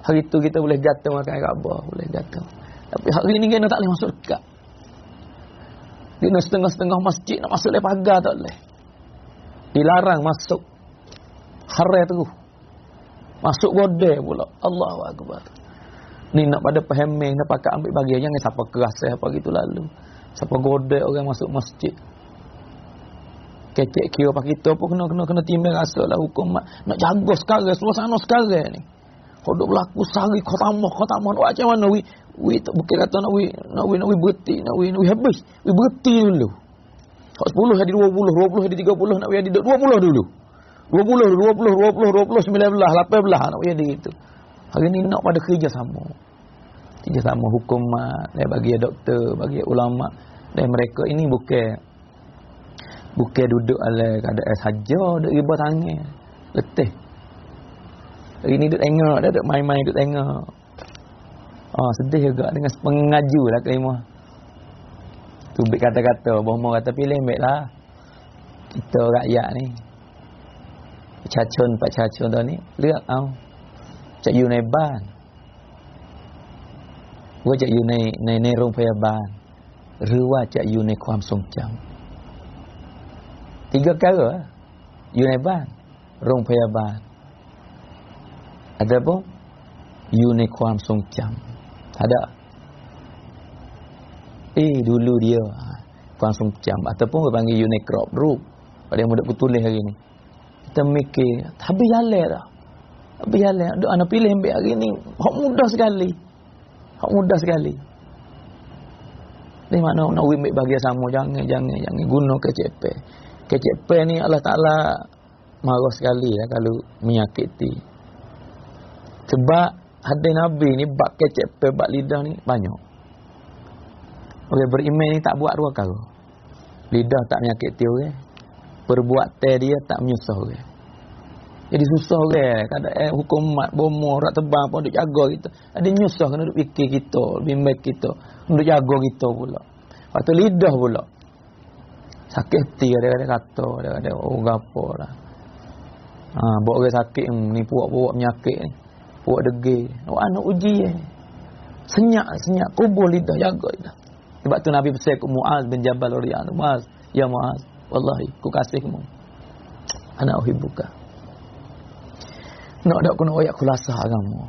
Hari tu kita boleh jatuh makan Kaabah, boleh jatuh. Tapi hari ni kita tak boleh masuk dekat. Dia setengah-setengah masjid nak masuk dari pagar tak boleh. Dilarang masuk. Haram terus. Masuk godeh pula. Allahu Akbar. Ni nak pada pahemeng, nak pakai ambil bagian. Jangan siapa keras apa gitu lalu. Siapa godeh orang masuk masjid. Kecek kira pak kita pun kena timbang rasalah hukum nak jaga sekarang suasana sekarang ni. Kau duk berlaku sehari kau tambah macam mana we bukan kata nak we berhenti nak we habis we berhenti dulu. Kau 10 jadi 20 jadi 30 nak we jadi 20 dulu. 20 19 18 nak we jadi gitu. Hari ni nak pada kerjasama hukum bagi doktor bagi ulama dan mereka ini bukan duduk ala keadaan saja duduk riba tangan letih. Ini duduk tengok dah duduk main-main duduk tengok. Sedih juga dengan pengaju lah kelimah. Tu baik kata-kata bohong kata pilih baiklah. Kita rakyat ni. Pak Cacun tu ni lihat cak you naik ban. Gua cak you naik rong payabban. Ruwa cak you naik kuam songcam. 3 perkara Uniban rong payabban ada pun unicorn songcam ada dulu dia kuam songcam ataupun panggil unicrop group pada mudah tulis hari ni kita mikir habis jalan duk ana pilih ambil hari ni hak mudah sekali ni mana nak ambil bagi sama jangan guna KCP ni Allah Ta'ala marah sekali lah kalau menyakiti. Sebab hadis Nabi ni bab KCP, bab lidah ni banyak. Orang beriman ni tak buat 2 kali. Lidah tak menyakiti orang. Perbuatan dia tak menyusah orang. Jadi susah orang. Kadang hukum mat, bomo, rak tebang pun duk jaga kita. Ada nyusah kena duk fikir kita, bimbing kita. Duk jaga kita pula. Lepas tu lidah pula. Sakit hati ada kata ada orang apa lah. Buat orang sakit ni puak-puak penyakit ni. Puak degil. Anak uji Senyap kubur lidah jaga lidah. Sebab tu Nabi pesan ke Muaz bin Jabal radhiyallahu anhu. Muaz, ya Muaz, wallahi ku kasih kamu. Ana uhibbuka. Nak dak kena ayat khulasa agama.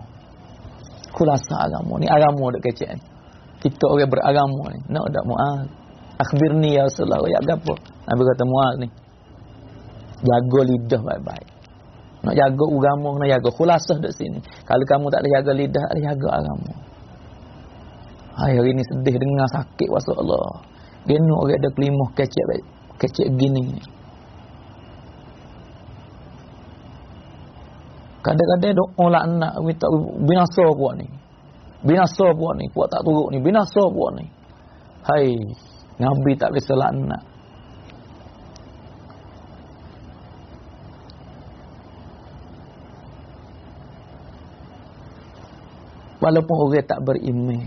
Ni agama dak kecek. Kita orang beragama ni. Nak dak Muaz. Akhbirni ya Rasulullah ya gapo. Nabi kata Muaz ni. Jaga lidah baik-baik. Nak jaga agama, nak jaga khulasah dekat sini. Kalau kamu tak ada jaga lidah, ada jaga agama. Hari ni sedih dengar sakit wasa Allah. Genuk orang ada kelimah kecek gini. Kadang-kadang doa lah anak minta binasa puak ni. Binasa puak ni, puak tak turut ni, binasa puak ni. Hai, Nabi tak bisa lah anak. Walaupun orang tak beriman,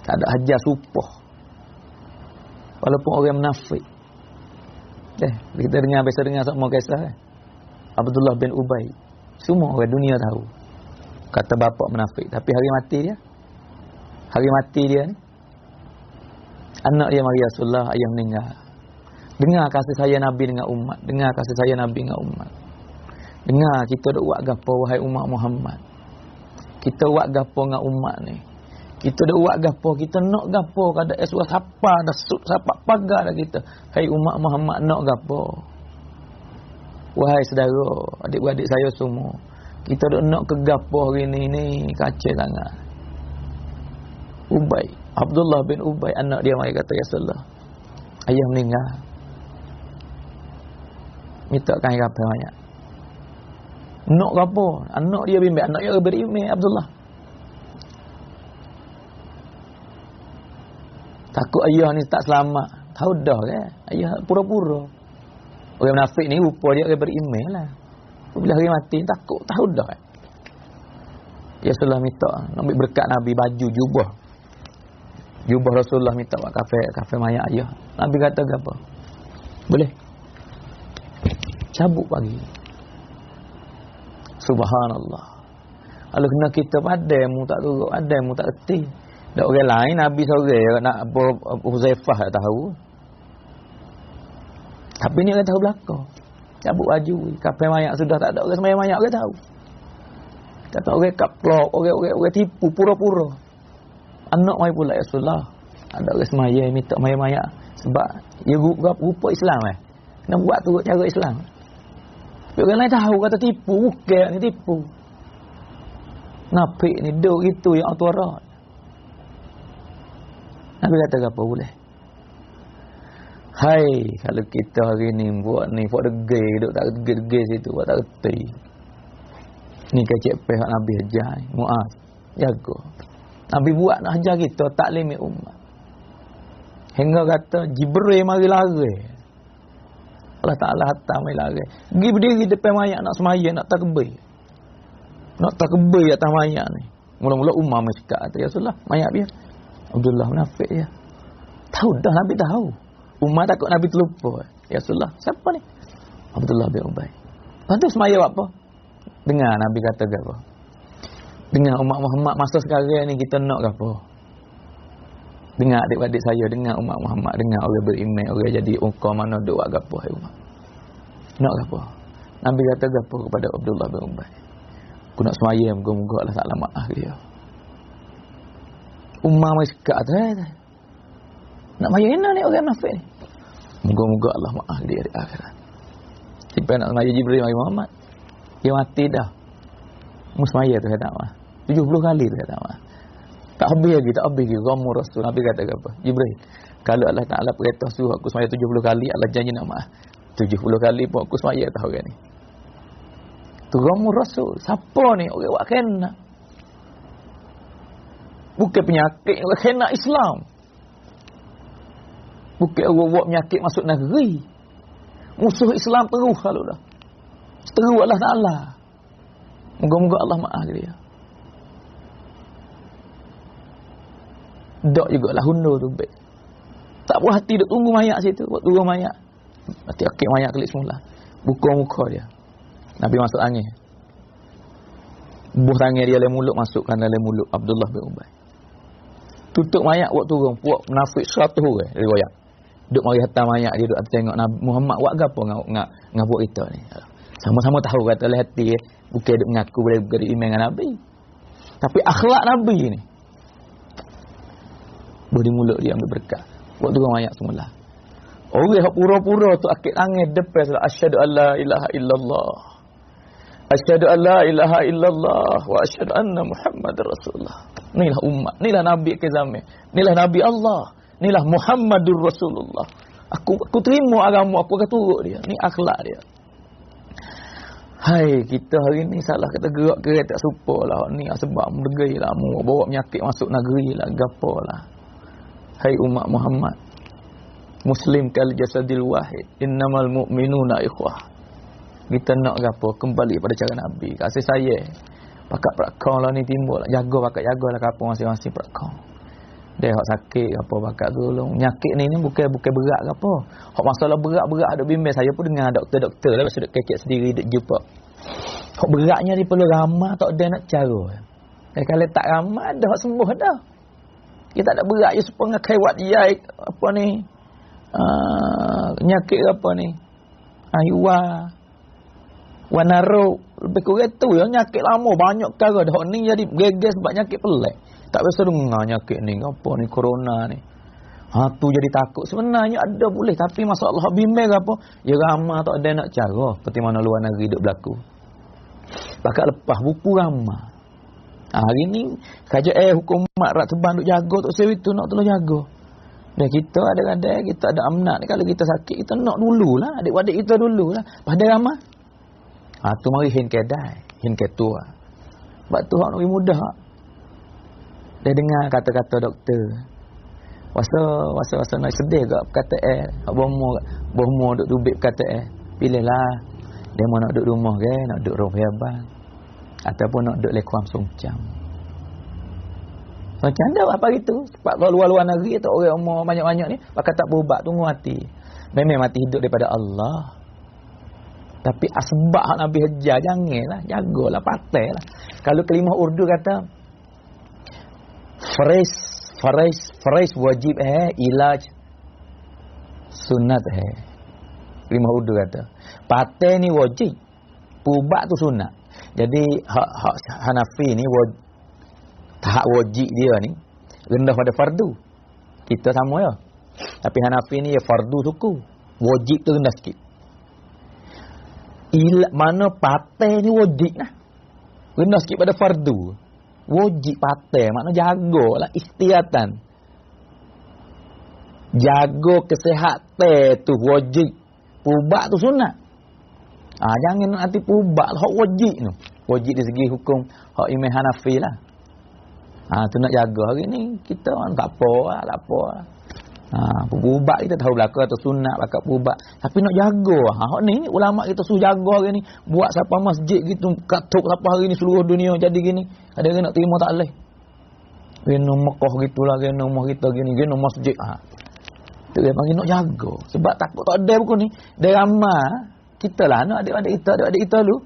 tak ada hajar supah. Walaupun orang munafik. Kita biasa dengar sama kisah Abdullah bin Ubay. Semua orang dunia tahu. Kata bapa munafik. Tapi hari mati dia ni, anak dia mari Rasulullah, ayah meninggal. Dengar kasih sayang Nabi dengan umat. Dengar kasih sayang Nabi dengan umat. Dengar kita duk buat gapo wahai umat Muhammad. Kita buat gapo dengan umat ni. Kita duk buat gapo, kita nak gapo kada eswa siapa dah sut siapa pagar dah kita. Hai umat Muhammad nak gapo? Wahai saudara, adik-adik saya semua. Kita duk nak ke gapo hari ni kacau sangat. Ubay, Abdullah bin Ubay, anak dia mari kata ya Rasulullah, ayah meninggal. Minta kain gapo banyak. Nak gapo? Anak dia bimbing, anak dia berimej Abdullah. Takut ayah ni tak selamat. Tahu dah kan? Ayah pura-pura. Orang munafik ni rupa dia orang berimej lah. Bila hari mati takut, tahu dah kan? Ya Rasulullah minta nak ambil berkat Nabi, baju jubah. Jubah Rasulullah minta buat kafe mayat ayah. Nabi kata apa? Boleh. Cabut pagi. Subhanallah. Kalau kena kita padai mu tak turut, padai mu tak erti. Dak orang lain Nabi sore nak Huzaifah tak tahu. Tapi ni orang tahu belakang. Cabut baju, kafe mayat sudah tak ada orang sembahyang mayat orang tahu. Tak tahu orang kaplok, orang tipu pura-pura. Anak mai pula ya Rasulullah. Ada orang sembahyang minta mayat sebab dia rupa Islam kena buat turut cara Islam. Orang lain tahu kata tipu, bukan ni tipu. Nafik ni duk itu yang autora. Nabi kata apa boleh? Hai, kalau kita hari ni buat degil, duk tak degil situ, buat tak reti. Ni kecek pihak Nabi ajar, Muaz, jaga. Nabi buat nak ajar kita tak limit umat. Hingga kata Jibril mari lari. Allah Ta'ala hantar mari lari. Pergi berdiri depan mayat nak semaya, nak takbir. Nak takbir atas mayat ni. Mula-mula Umar mencakap, ya Rasulullah, mayat dia. Abdullah munafik dia. Tahu dah Nabi tahu. Umar takut Nabi terlupa. Ya Rasulullah, siapa ni? Abdullah bin Ubay. Lepas semaya buat apa? Dengar Nabi kata apa? Dengar umat Muhammad masa sekarang ni kita nak apa? Dengar adik-adik saya, dengar umat Muhammad, dengar orang beriman, orang jadi ukar mana duk buat apa hai umat. Nak apa? Nabi kata apa kepada Abdullah bin Ubay? Aku nak semaya, moga-moga Allah Taala maaf dia. Umar mai sekat nak maya enak ni orang munafik ni. Moga-moga Allah maaf dia di akhirat. Sampai nak maya Jibril mari Muhammad. Dia mati dah. Musmaya tu kata apa? 70 kali tu kata apa? Tak habis lagi. Ramur Rasul. Nabi kata apa? Jibril, kalau Allah Ta'ala perintah suruh aku semaya 70 kali, Allah janji nak maaf. 70 kali pun aku semaya tahu orang ni. Tu Ramur Rasul. Siapa ni? Orang buat kena. Bukan penyakit. Orang kena Islam. Bukan orang buat penyakit masuk negeri. Musuh Islam terus kalau dah. Seteru Allah Ta'ala. Moga-moga Allah maaf dia. Dok juga lah hundur tu baik. Tak puas hati duk tunggu mayat situ. Buat turun mayat. Mati akik mayat kelik semula. Buka muka dia. Nabi masuk angin. Buh tangan dia dalam mulut, masukkan dalam mulut Abdullah bin Ubay. Tutup mayat buat turun. Puak munafik 100 orang. Riwayat. Duk mari hantar mayat dia, duk tengok Nabi Muhammad buat gapo ngau buat kita ni. Sama-sama tahu kata oleh hati bukan duk mengaku boleh beriman dengan Nabi. Tapi akhlak Nabi ni. Boleh mulut dia ambil berkat. Buat turun mayat semula. Orang yang pura-pura tu akid angin depan salah asyhadu alla ilaha illallah. Asyhadu alla ilaha illallah wa asyhadu anna Muhammadar Rasulullah. Inilah umat, inilah Nabi ke zaman. Inilah Nabi Allah. Inilah Muhammadur Rasulullah. Aku terima agama aku, akan turut dia. Ni akhlak dia. Hai, kita hari ni salah kata gerak kereta tak serupa lah. Ni sebab mergai lah. Bawa penyakit masuk negeri lah. Gapa lah. Hai umat Muhammad. Muslim kal jasadil wahid. Innamal mu'minuna ikhwah. Kita nak apa? Kembali pada cara Nabi. Kasih saya. Pakat perakong lah ni timbul. Pakat jaga lah kapal masing-masing perakong. Dia hak sakit apa pakat tolong. Nyakit ni bukan berat ke apa. Hak masalah berat-berat ada bimbing. Saya pun dengar doktor-doktor lah. Pasal duk kekek sendiri duk jumpa. Hak beratnya dia perlu ramah tak ada nak cara. Kalau tak ramah dah hak sembuh dah. Kita tak ada berat je supaya kewat dia apa ni. Nyakit apa ni. Ayuwa. Wanaro. Lebih kurang tu ya. Nyakit lama banyak perkara dah. Hak ni jadi geges sebab nyakit pelik. Tak biasa dengar nyakit ni. Apa ni corona ni. Tu jadi takut. Sebenarnya ada boleh. Tapi masalah bimbing apa. Ya ramah tak ada nak cara. Seperti mana luar negeri duk berlaku. Pakat lepas buku ramah. Hari ni. Kaja hukum mak rak teban duk jaga. Tak sewa itu nak tolong jaga. Dan kita ada kita ada amanat ni. Kalau kita sakit kita nak dululah. Adik-adik kita dululah. Pada ramah. Tu mari hin kedai. Hin ketua. Sebab tu hak lebih mudah. Dia dengar kata-kata doktor. Wasa nak sedih ke kata bomo duk dubik kata pilihlah. Dia mau nak duduk rumah ke, nak duduk rumah hebat ataupun nak duduk lekuam songcam. Macam dah apa gitu. Sebab kalau luar-luar negeri tu orang umur banyak-banyak ni pakai tak berubat tunggu mati. Memang mati hidup daripada Allah. Tapi asbab hak Nabi hajar janganlah, jagalah, patailah. Kalau kalimah Urdu kata Farais wajib ilaj sunat Kalimah Urdu kata patai ni wajib, pubat tu sunat. Jadi hak Hanafi ni tahap wajib dia ni rendah pada fardu. Kita sama ya. Tapi Hanafi ni ya fardu suku. Wajib tu rendah sikit. Mana patai ni wajib lah. Rendah sikit pada fardu. Wajib patai. Maknanya jagalah ikhtiatan. Jaga kesihatan tu wajib. Pubat tu sunat. Jangan nanti pubat lah. Hak wajib tu. Wajib di segi hukum hak Imam Hanafi lah. Tu nak jaga. Hari ni kita tak apa lah. Pubat kita tahu belaka atau sunat pakat pubat. Tapi nak jaga. Hak ni ulama kita suruh jaga hari ni. Buat siapa masjid gitu. Katuk siapa hari ni seluruh dunia jadi gini. Ada nak terima tak boleh. Gena Mekah gitulah. Gena rumah kita gini. Gena masjid. Tu dia panggil nak jaga. Sebab takut tak ada buku ni. Dia ramah. Kita lah nak adik-adik kita dulu.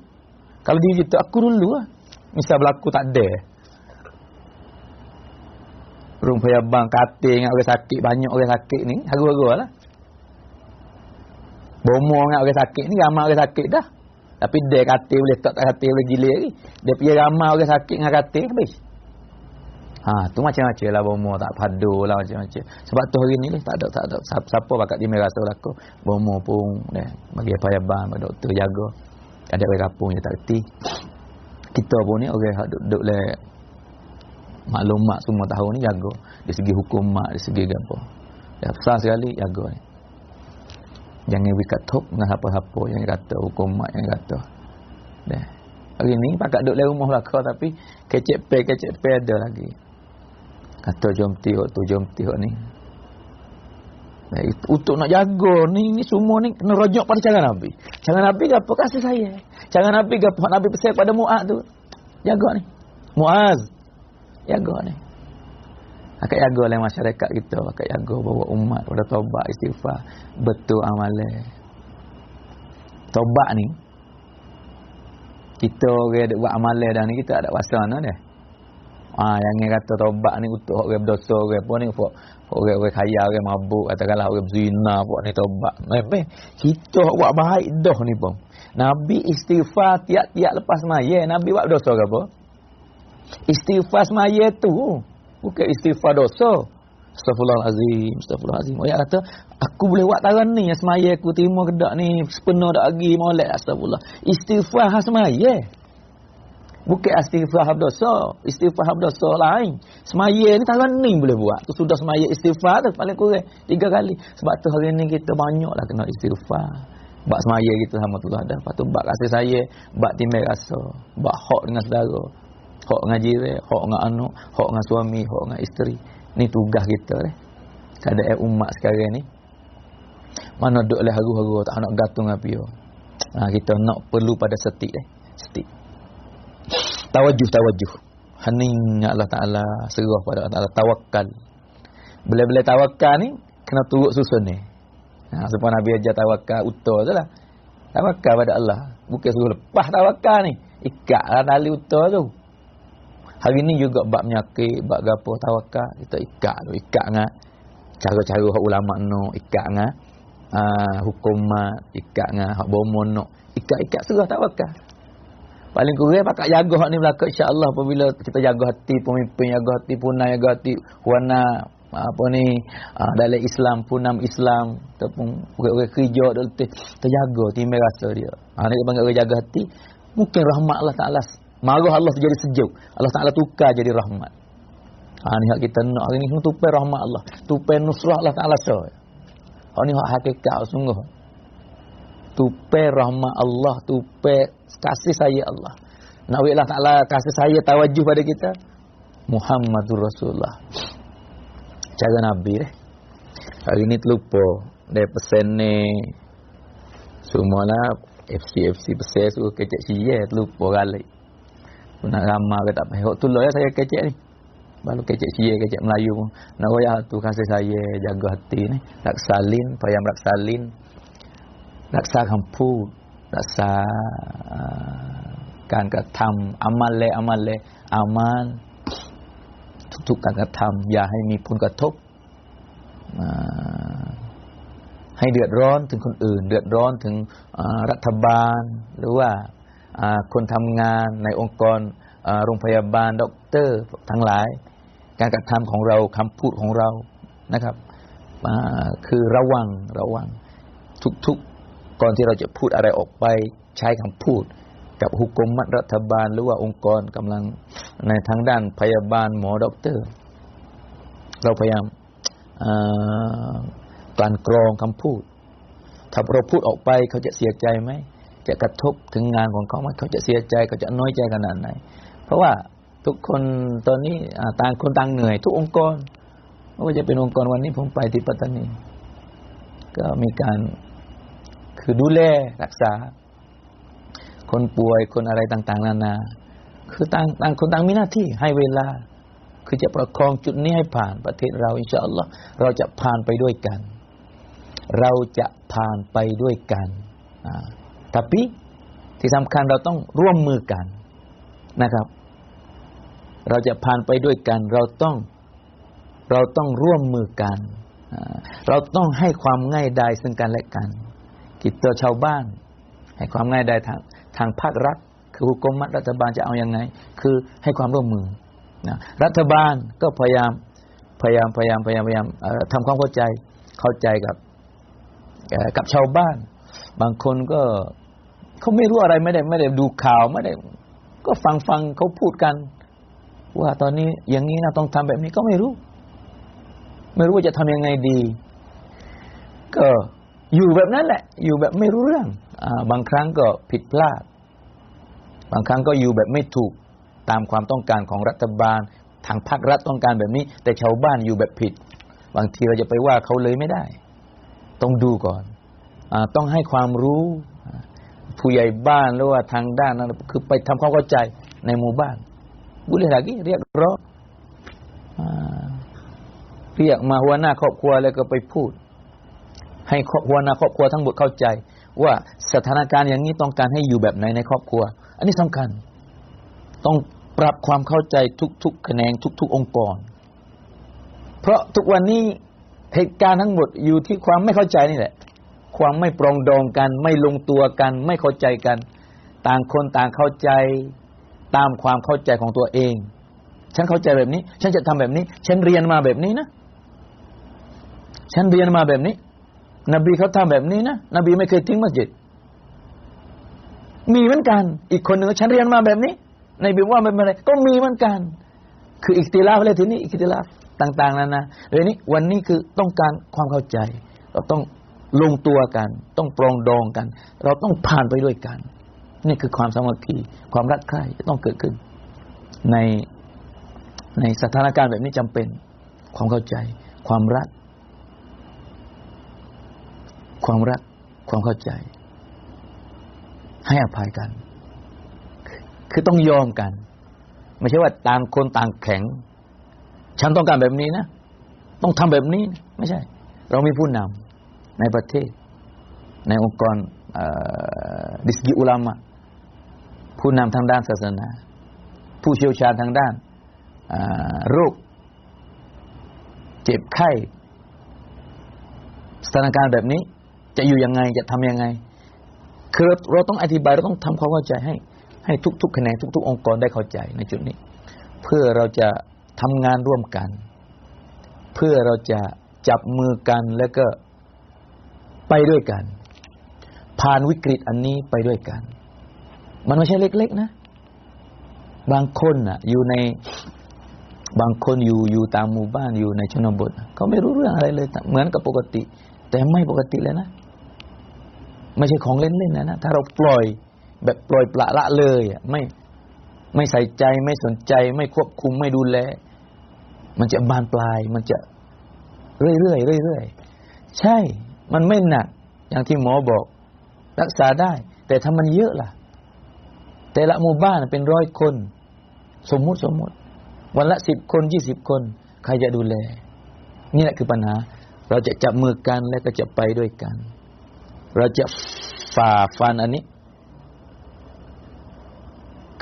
Kalau diri kita aku dulu lah. Misal berlaku tak ada. Rumpaya bang katil dengan orang sakit. Banyak orang sakit ni. Haru-haru lah. Bomo dengan orang sakit ni. Ramai orang sakit dah. Tapi dia katil boleh tak katil boleh gila lagi. Dia pergi ramai orang sakit dengan katil. Habis. Tu macam-macam lah bomo. Tak padu lah macam-macam. Sebab tu hari ni tak ada. Siapa bakat dia merasa berlaku. Bomo pun. Bagi payah bang. Bagi doktor jaga. Ada orang kapung je tak kerti. Kita pun ni orang duduk le maklumat semua tahun ni jaga dari segi hukum mak, dari segi apa. Ya besar sekali jaga ni. Jangan wikat top dengan apa-apa yang kata hukum mak yang kata. Hari ni pakat duduk dalam rumah belaka tapi kecep pe ada lagi. Kata jom tihok ni. Untuk nak jaga ni semua ni kena rujuk pada cara Nabi. Cara Nabi apa kasih saya. Cara Nabi apa Nabi pesan pada Muaz tu. Jaga ni. Muaz jaga ni. Akak jaga oleh masyarakat kita, akak jaga bawa umat pada taubat istighfar, betul amalan. Taubat ni kita orang ada buat amalan dah ni kita ada kuasa mana dah. Yang kata taubat ni untuk orang berdosa, orang apa ni, orang kaya, orang mabuk, katakanlah orang zina, buat ni taubat. Kita buat baik dah ni pun. Nabi istighfar tiap-tiap lepas maya, Nabi buat dosa ke apa? Istighfar semaya tu bukan istighfar dosa. Astagfirullahalazim. Dia kata aku boleh buat taran ni yang semaya aku terima kedak ni sepenuh dak lagi molek astagfirullah. Istighfar semaya. Bukan istighfar dosa, istighfar dosa lain. Semaya ni tak ni boleh buat. Tu sudah semaya istighfar tu paling kurang 3 kali. Sebab tu hari ni kita banyaklah kena istighfar. Bak semaya kita sama tu dah. Lepas tu bak kasih saya, bak timbal rasa, bak hak dengan saudara, hak dengan jiran, hak dengan anak, hak dengan suami, hak dengan isteri. Ni tugas kita ni. Keadaan umat sekarang ni. Mana duk leh haru-haru tak nak gantung api. Kita nak perlu pada setik setik. Tawajuh. Hening Allah Ta'ala, serah pada Allah Ta'ala, tawakal. Bila-bila tawakal ni kena turut susun ni. Sebab Nabi ajar tawakal utuh tu lah. Tawakal pada Allah. Bukan suruh lepas tawakal ni. Ikatlah tali utuh tu. Hari ni juga bab penyakit, bab gapo tawakal, kita ikat tu. Ikat dengan cara-cara hak ulama no, ikat dengan hukumat, ikat dengan hak bomon no. Ikat serah tawakal. Paling kurang pakat jaga hak ni belaka insya-Allah apabila kita jaga hati pemimpin, jaga hati punai, jaga hati wana dalam Islam, punam Islam ataupun orang-orang kerja tu terjaga timbal rasa dia. Ni panggil orang jaga hati, mungkin rahmat Allah Taala, marah Allah jadi sejuk. Allah Taala tukar jadi rahmat. Ni hak kita nak hari ni tupai rahmat Allah, tupai nusrah Allah Taala so. Ni hak hakikat sungguh. Tupai rahmat Allah, tupai kasih saya Allah. Nak Allah Ta'ala kasih saya tawajuh pada kita. Muhammadur Rasulullah. Cara Nabi hari ni terlupa. Dia pesan ni. Semualah FC pesan suruh kecek siya. Terlupa kali. Nak ramah ke tak payah. Tu lah saya kecek ni. Baru kecek siya, kecek Melayu pun. Nak royak tu kasih saya jaga hati ni. Raksalin, payam raksalin. Raksa kamput. Raksaการกระทำอามัลและอามัลทุกการกระทำอย่าให้มีผลกระทบให้เดือดร้อนถึงคนอื่นเดือดร้อนถึงรัฐบาลหรือว่าคนทำงานในองค์กรโรงพยาบาลด็อกเตอร์ทั้งหลายการกระทำของเราคำพูดของเรานะครับคือระวังทุกก่อนที่เราจะพูดอะไรออกไปใช้คำพูดกับหุกมัตรัฐบาลหรือว่าองค์กรกำลังในทางด้านพยาบาลหมอด็อกเตอร์เราพยายามกลั่นกรองคำพูดถ้าเราพูดออกไปเขาจะเสียใจไหมจะกระทบถึงงานของเขาไหมเขาจะเสียใจเขาจะน้อยใจขนาดไหนเพราะว่าทุกคนตอนนี้ต่างคนต่างเหนื่อยทุกองค์กรไม่ว่าจะเป็นองค์กรวันนี้ผมไปที่ปัตตานีก็มีการคือดูแลรักษาคนป่วยคนอะไรต่างๆนานาคือต่างคนต่างมีหน้าที่ให้เวลาคือจะประคองจุดนี้ให้ผ่านประเทศเราอินชาอัลลอฮ์เราจะผ่านไปด้วยกันtapiที่สำคัญเราต้องร่วมมือกันนะครับเราจะผ่านไปด้วยกันเราต้องร่วมมือกันเราต้องให้ความง่ายดายซึ่งกันและกันกิจชาวบ้านให้ความง่ายดายทางภาครัฐคือหุกมัตรัฐบาลจะเอายังไงคือให้ความร่วมมือนะรัฐบาลก็พยายามทำความเข้าใจกับชาวบ้านบางคนก็เขาไม่รู้อะไรไม่ได้ดูข่าวไม่ได้ก็ฟังเขาพูดกันว่าตอนนี้อย่างนี้นะต้องทำแบบนี้ก็ไม่รู้ว่าจะทำยังไงดีก็อยู่แบบนั้นแหละอยู่แบบไม่รู้เรื่องบางครั้งก็ผิดพลาดบางครั้งก็อยู่แบบไม่ถูกตามความต้องการของรัฐบาลทางภาครัฐต้องการแบบนี้แต่ชาวบ้านอยู่แบบผิดบางทีเราจะไปว่าเขาเลยไม่ได้ต้องดูก่อนต้องให้ความรู้ผู้ใหญ่บ้านหรือว่าทางด้านนั้นคือไปทำความเข้าใจในหมู่บ้านboleh lagiเรียกร้องเรียกมาหัวหน้าครอบครัวแล้วก็ไปพูดให้หัวหน้าครอบครัวทั้งหมดเข้าใจว่าสถานการณ์อย่างนี้ต้องการให้อยู่แบบไหนในครอบครัวอันนี้สำคัญต้องปรับความเข้าใจทุกๆแขนงทุกๆองค์กรเพราะทุกวันนี้เหตุการณ์ทั้งหมดอยู่ที่ความไม่เข้าใจนี่แหละความไม่ปรองดองกันไม่ลงตัวกันไม่เข้าใจกันต่างคนต่างเข้าใจตามความเข้าใจของตัวเองฉันเข้าใจแบบนี้ฉันจะทำแบบนี้ฉันเรียนมาแบบนี้นะฉันเรียนมาแบบนี้นบีเขาทำแบบนี้นะนบีไม่เคยทิ้งมัสยิดมีเหมือนกันอีกคนหนึ่งฉันเรียนมาแบบนี้ ในบิว่ามันอะไรก็มีเหมือนกันคืออิคติลาฟเลยทีนี้อิคติลาฟต่างๆนั่นนะเดี๋ยวนี้วันนี้คือต้องการความเข้าใจเราต้องลงตัวกันต้องปรองดองกันเราต้องผ่านไปด้วยกันนี่คือความสามัคคีความรักใคร่จะต้องเกิดขึ้นในสถานการณ์แบบนี้จำเป็นความเข้าใจความรักความเข้าใจให้อภัยกันคือต้องยอมกันไม่ใช่ว่าต่างคนต่างแข็งฉันต้องการแบบนี้นะต้องทำแบบนี้ไม่ใช่เรามีผู้นำในประเทศในองค์กรดิสกิอุลามะผู้นำทางด้านศาสนาผู้เชี่ยวชาญทางด้านโรคเจ็บไข้สถานการณ์แบบนี้จะอยู่ยังไงจะทำยังไงคือเราต้องอธิบายเราต้องทำความเข้าใจให้ทุกๆแขนงทุกๆองค์กรได้เข้าใจในจุดนี้เพื่อเราจะทำงานร่วมกันเพื่อเราจะจับมือกันแล้วก็ไปด้วยกันผ่านวิกฤตอันนี้ไปด้วยกันมันไม่ใช่เล็กๆนะบางคนน่ะบางคนอยู่ตามหมู่บ้านอยู่ในชนบทเขาไม่รู้เรื่องอะไรเลยเหมือนกับปกติแต่ไม่ปกติเลยนะไม่ใช่ของเล่นๆนะถ้าเราปล่อยแบบปล่อยปละละเลยไม่ใส่ใจไม่สนใจไม่ควบคุมไม่ดูแลมันจะบานปลายมันจะเรื่อยๆใช่มันไม่หนักอย่างที่หมอบอกรักษาได้แต่ถ้ามันเยอะล่ะแต่ละหมู่บ้านเป็น100 คนสมมุติวันละ10 คน20 คนใครจะดูแลนี่แหละคือปัญหาเราจะจับมือกันแล้วก็จะไปด้วยกันเราจะฝ่าฟันอันนี้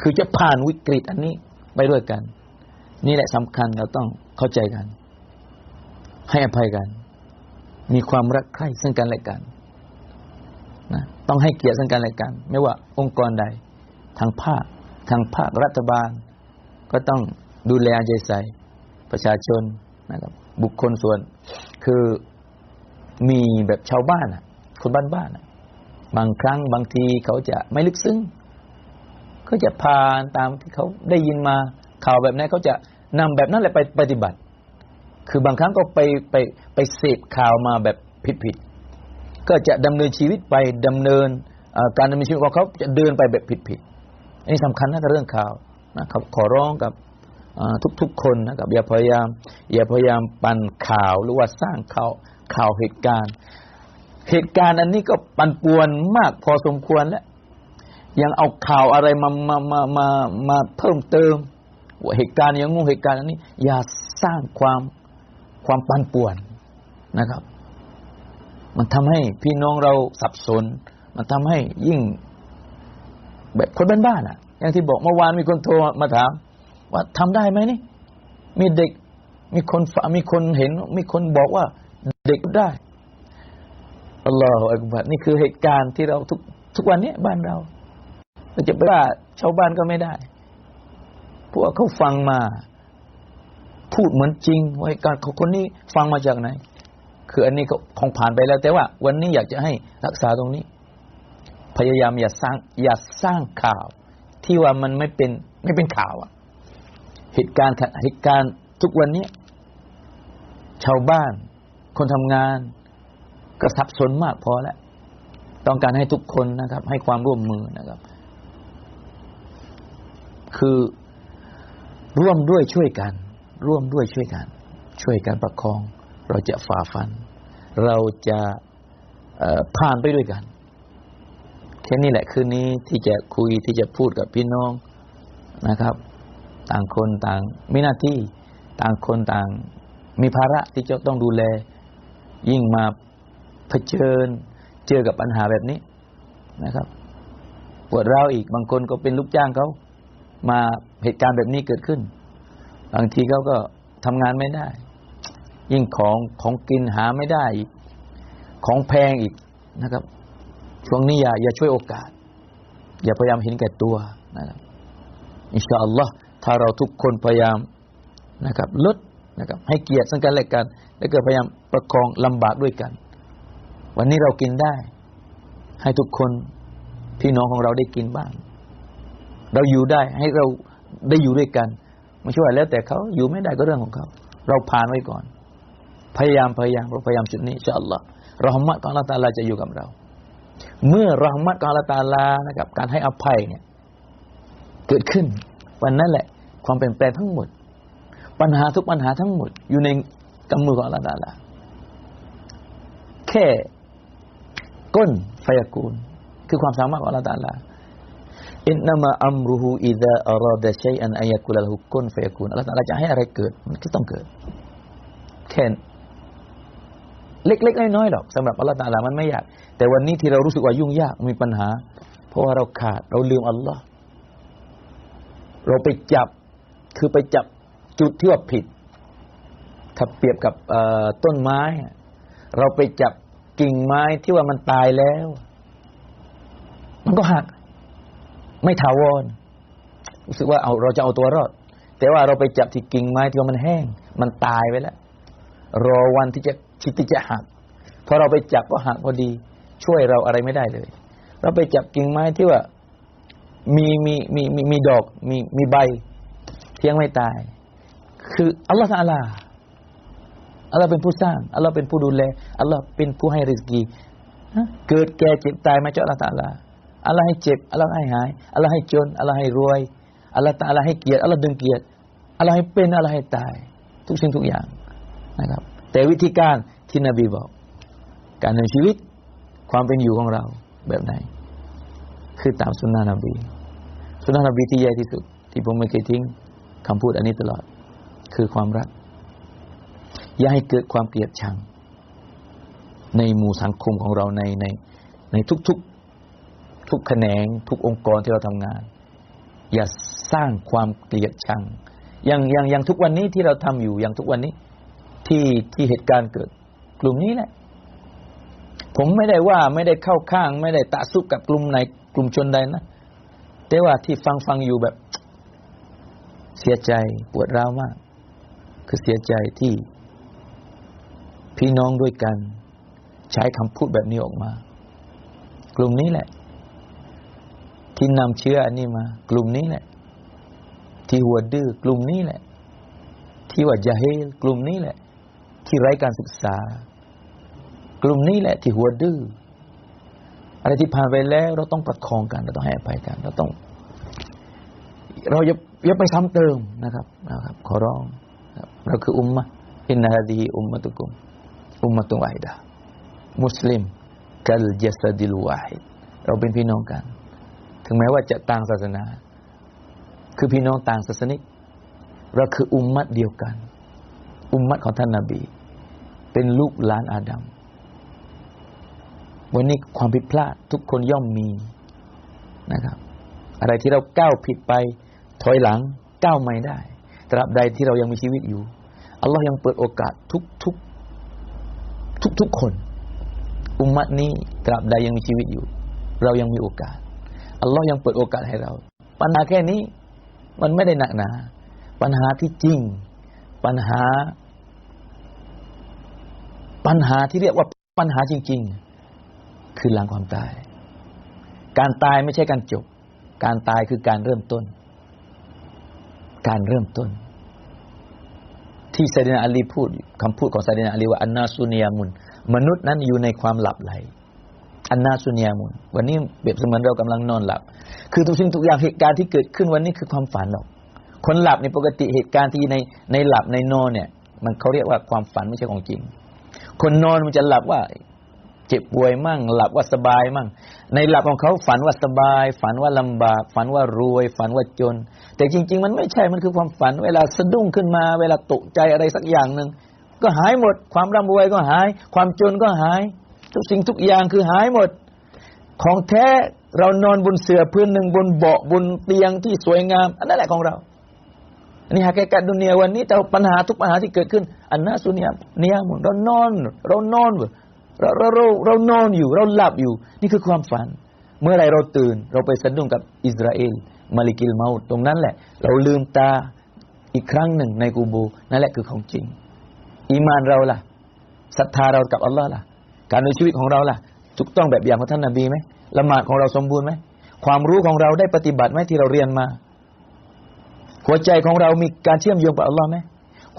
คือจะผ่านวิกฤตอันนี้ไปด้วยกันนี่แหละสำคัญเราต้องเข้าใจกันให้อภัยกันมีความรักใคร่ซึ่งกันและกันนะต้องให้เกียรติซึ่งกันและกันไม่ว่าองค์กรใดทางภาครัฐบาลก็ต้องดูแลใจใส่ประชาชนนะครับบุคคลส่วนคือมีแบบชาวบ้านคนบ้านบางครั้งบางทีเขาจะไม่ลึกซึ้งเขาจะผ่านตามที่เขาได้ยินมาข่าวแบบนั้นเขาจะนำแบบนั้นแหละไปปฏิบัติคือบางครั้งก็ไปเสพข่าวมาแบบผิดก็จะดำเนินชีวิตไปดำเนินการดำเนินชีวิตของเขาจะเดินไปแบบผิดอันนี้สำคัญนะเรื่องข่าวนะครับขอร้องกับทุกคนนะครับอย่าพยายามปั่นข่าวหรือว่าสร้างข่าวเหตุการณ์อันนี้ก็ปั่นป่วนมากพอสมควรแล้วยังเอาข่าวอะไรมาเพิ่มเติมว่าเหตุการณ์อย่างงูเหตุการณ์อันนี้อย่าสร้างความปั่นป่วนนะครับมันทำให้พี่น้องเราสับสนมันทำให้ยิ่งแบบคนบ้านๆอย่างที่บอกเมื่อวานมีคนโทรมาถามว่าทำได้ไหมนี่มีเด็กมีคนเห็นมีคนบอกว่าเด็กได้อัลลอฮฺอักบัรนี่คือเหตุการณ์ที่เราทุกวันนี้บ้านเราจะไปว่าชาวบ้านก็ไม่ได้พวกเขาฟังมาพูดเหมือนจริงว่าเหตุการณ์คนนี้ฟังมาจากไหนคืออันนี้ก็คงผ่านไปแล้วแต่ว่าวันนี้อยากจะให้รักษาตรงนี้พยายามอย่าสร้างข่าวที่ว่ามันไม่เป็นข่าวเหตุการณ์ทุกวันนี้ชาวบ้านคนทำงานก็สับสนมากพอแล้วต้องการให้ทุกคนนะครับให้ความร่วมมือนะครับคือร่วมด้วยช่วยกันช่วยกันประคองเราจะฝ่าฟันเราจะผ่านไปด้วยกันแค่นี้แหละคืนนี้ที่จะคุยที่จะพูดกับพี่น้องนะครับต่างคนต่างมีหน้าที่ต่างคนต่างมีภาระที่จะต้องดูแลยิ่งมาเผชิญเจอกับปัญหาแบบนี้นะครับปวดร้าวอีกบางคนก็เป็นลูกจ้างเขามาเหตุการณ์แบบนี้เกิดขึ้นบางทีเขาก็ทำงานไม่ได้ยิ่งของกินหาไม่ได้อีกของแพงอีกนะครับช่วงนี้อย่าช่วยโอกาสอย่าพยายามเห็นแก่ตัวนะครับอินชาอัลลอฮ์ถ้าเราทุกคนพยายามนะครับลดนะครับให้เกียรติซึ่งกันและกันแล้วก็พยายามประคองลำบากด้วยกันวันนี้เรากินได้ให้ทุกคนพี่น้องของเราได้กินบ้าง เราอยู่ได้ให้เราได้อยู่ด้วยกันไม่ใช่ว่าแล้วแต่เขาอยู่ไม่ได้ก็เรื่องของเขาเราผ่านไว้ก่อนพยายามเราพยายามจุดนี้อินชาอัลลอฮ์เราะห์มัตของอัลเลาะห์ตะอาลาจะอยู่กับเราเมื่อเราะห์มัตของอัลเลาะห์ตะอาลานะครับการให้อภัยเนี่ยเกิดขึ้นวันนั้นแหละความเปลี่ยนแปลงทั้งหมดปัญหาทุกปัญหาทั้งหมดอยู่ในกำมือของอัลเลาะห์ตะอาลาแค่ก้นฟะยะกูนคือความสามารถของอัลเลาะห์ตะอาลาอินนัมะอัมรุฮุอิซาอะรอดะชัยอันอัยกุลละฮุกุนฟะยะกูนอัลเลาะห์ตะอาลาจะให้อะไรเกิดมันก็ต้องเกิดแค่เล็กๆน้อยๆหรอกสำหรับอัลเลาะห์ตะอาลามันไม่ยากแต่วันนี้ที่เรารู้สึกว่ายุ่งยากมีปัญหาเพราะว่าเราขาดเราลืมอัลเลาะห์เราไปจับคือไปจับจุดที่ว่าผิดถ้าเปรียบกับต้นไม้เราไปจับกิ่งไม้ที่ว่ามันตายแล้วมันก็หักไม่ถาวรรู้สึกว่าเราจะเอาตัวรอดแต่ว่าเราไปจับที่กิ่งไม้ที่ว่ามันแห้งมันตายไปแล้วรอวันที่จะหักพอเราไปจับก็หักพอดีช่วยเราอะไรไม่ได้เลยเราไปจับกิ่งไม้ที่ว่ามีดอกมีใบที่ยังไม่ตายคืออัลเลาะห์ตะอาลาอัลเลาะห์เป็นผู้สร้างอัลเลาะห์เป็นผู้ดูแลอัลเลาะห์เป็นผู้ให้ริสกีเกิดแก่เจ็บตายมาจากอัลเลาะห์ตะอาลาอัลเลาะห์ให้เจ็บอัลเลาะห์ให้หายอัลเลาะห์ให้จนอัลเลาะห์ให้รวยอัลเลาะห์ตะอาลาให้เกียรติอัลเลาะห์ดึงเกียรติอัลเลาะห์ให้เป็นอัลเลาะห์ให้ตายทุกสิ่งทุกอย่างนะครับแต่วิธีการที่นบีบอกการดำเนินชีวิตความเป็นอยู่ของเราแบบไหนคือตามสุนนะนบีสุนนะนบีที่ใหญ่ที่สุดที่ผมไม่เคยทิ้งคำพูดอันนี้ตลอดคือความรักอย่าให้เกิดความเกลียดชังในหมู่สังคมของเราในทุกแขนงทุกองค์กรที่เราทำงานอย่าสร้างความเกลียดชังอย่างทุกวันนี้ที่เราทำอยู่อย่างทุกวันนี้ที่เหตุการณ์เกิดกลุ่มนี้แหละผมไม่ได้ว่าไม่ได้เข้าข้างไม่ได้ตะซุกกับกลุ่มไหนกลุ่มชนใดนะแต่ว่าที่ฟังอยู่แบบเสียใจปวดร้าวมากคือเสียใจที่พี่น้องด้วยกันใช้คำพูดแบบนี้ออกมากลุ่มนี้แหละที่นำเชื้ออันนี้มากลุ่มนี้แหละที่หัวดื้อกลุ่มนี้แหละที่ว่าญะฮีลกลุ่มนี้แหละที่ไร้การศึกษากลุ่มนี้แหละที่หัวดื้ออะไรที่ผ่านไปแล้วเราต้องประคองกันเราต้องให้อภัยกันเราอย่าไปซ้ำเติมนะครับขอร้องเราคืออุมมะห์อินนะฮาซิฮิอุมมะตุกุมอุมมะตุวาฮิดะห์มุสลิมกัลญัสดิลวาฮิดเราเป็นพี่น้องกันถึงแม้ว่าจะต่างศาสนาคือพี่น้องต่างศาสนิกเราคืออุมมะห์เดียวกันอุมมะห์ของท่านนบีเป็นลูกหลานอาดัมวันนี้ความผิดพลาดทุกคนย่อมมีนะครับอะไรที่เราก้าวผิดไปถอยหลังก้าวใหม่ได้ตราบใดที่เรายังมีชีวิตอยู่อัลเลาะห์ยังเปิดโอกาสทุกคนอุมมะห์นี้ตราบใดยังมีชีวิตอยู่เรายังมีโอกาสอัลเลาะห์ยังเปิดโอกาสให้เราปัญหาแค่นี้มันไม่ได้หนักหนาปัญหาที่จริงปัญหาที่เรียกว่าปัญหาจริงๆคือหลังความตายการตายไม่ใช่การจบการตายคือการเริ่มต้นที่ไซดีนาอาลีพูดคำพูดของไซดีนาอาลีว่าอันนาซุนียามุนมนุษย์นั้นอยู่ในความหลับไหลอันนาซุนียามุนวันนี้เปรียบเสมือนเรากำลังนอนหลับคือทุกสิ่งทุกอย่างเหตุการณ์ที่เกิดขึ้นวันนี้คือความฝันหรอกคนหลับในปกติเหตุการณ์ที่ในหลับในนอนเนี่ยมันเขาเรียกว่าความฝันไม่ใช่ของจริงคนนอนมันจะหลับว่าเจ็บป่วยมั่งหลับว่าสบายมั่งในหลับของเขาฝันว่าสบายฝันว่าลำบากฝันว่ารวยฝันว่าจนแต่จริงๆมันไม่ใช่มันคือความฝันเวลาสะดุ้งขึ้นมาเวลาตกใจอะไรสักอย่างนึงก็หายหมดความร่ำรวยก็หายความจนก็หายทุกสิ่งทุกอย่างคือหายหมดของแท้เรานอนบนเสื่อพื้นหนึ่งบนเบาะบนเตียงที่สวยงามอันนั้นแหละของเราอันนี้หาแก่ดุนยาวันนี้แต่ปัญหาทุกปัญหาที่เกิดขึ้นอันน่าสุนียเนี่ยหมดเรานอนเรานอนอยู่เราหลับอยู่นี่คือความฝันเมื่อไรเราตื่นเราไปสะดุ้งกับอิสราเอลมาลิกิลเมาต์ตรงนั้นแหละเราลืมตาอีกครั้งหนึ่งในกูโบนั่นแหละคือของจริงอีมานเราล่ะศรัทธาเรากับอัลลอฮ์ล่ะการดำเนินชีวิตของเราล่ะถูกต้องแบบอย่างของท่านนบีไหมละหมาดของเราสมบูรณ์ไหม ความรู้ของเราได้ปฏิบัติไหมที่เราเรียนมาหัวใจของเรามีการเชื่อมโยงกับอัลลอฮ์ไหม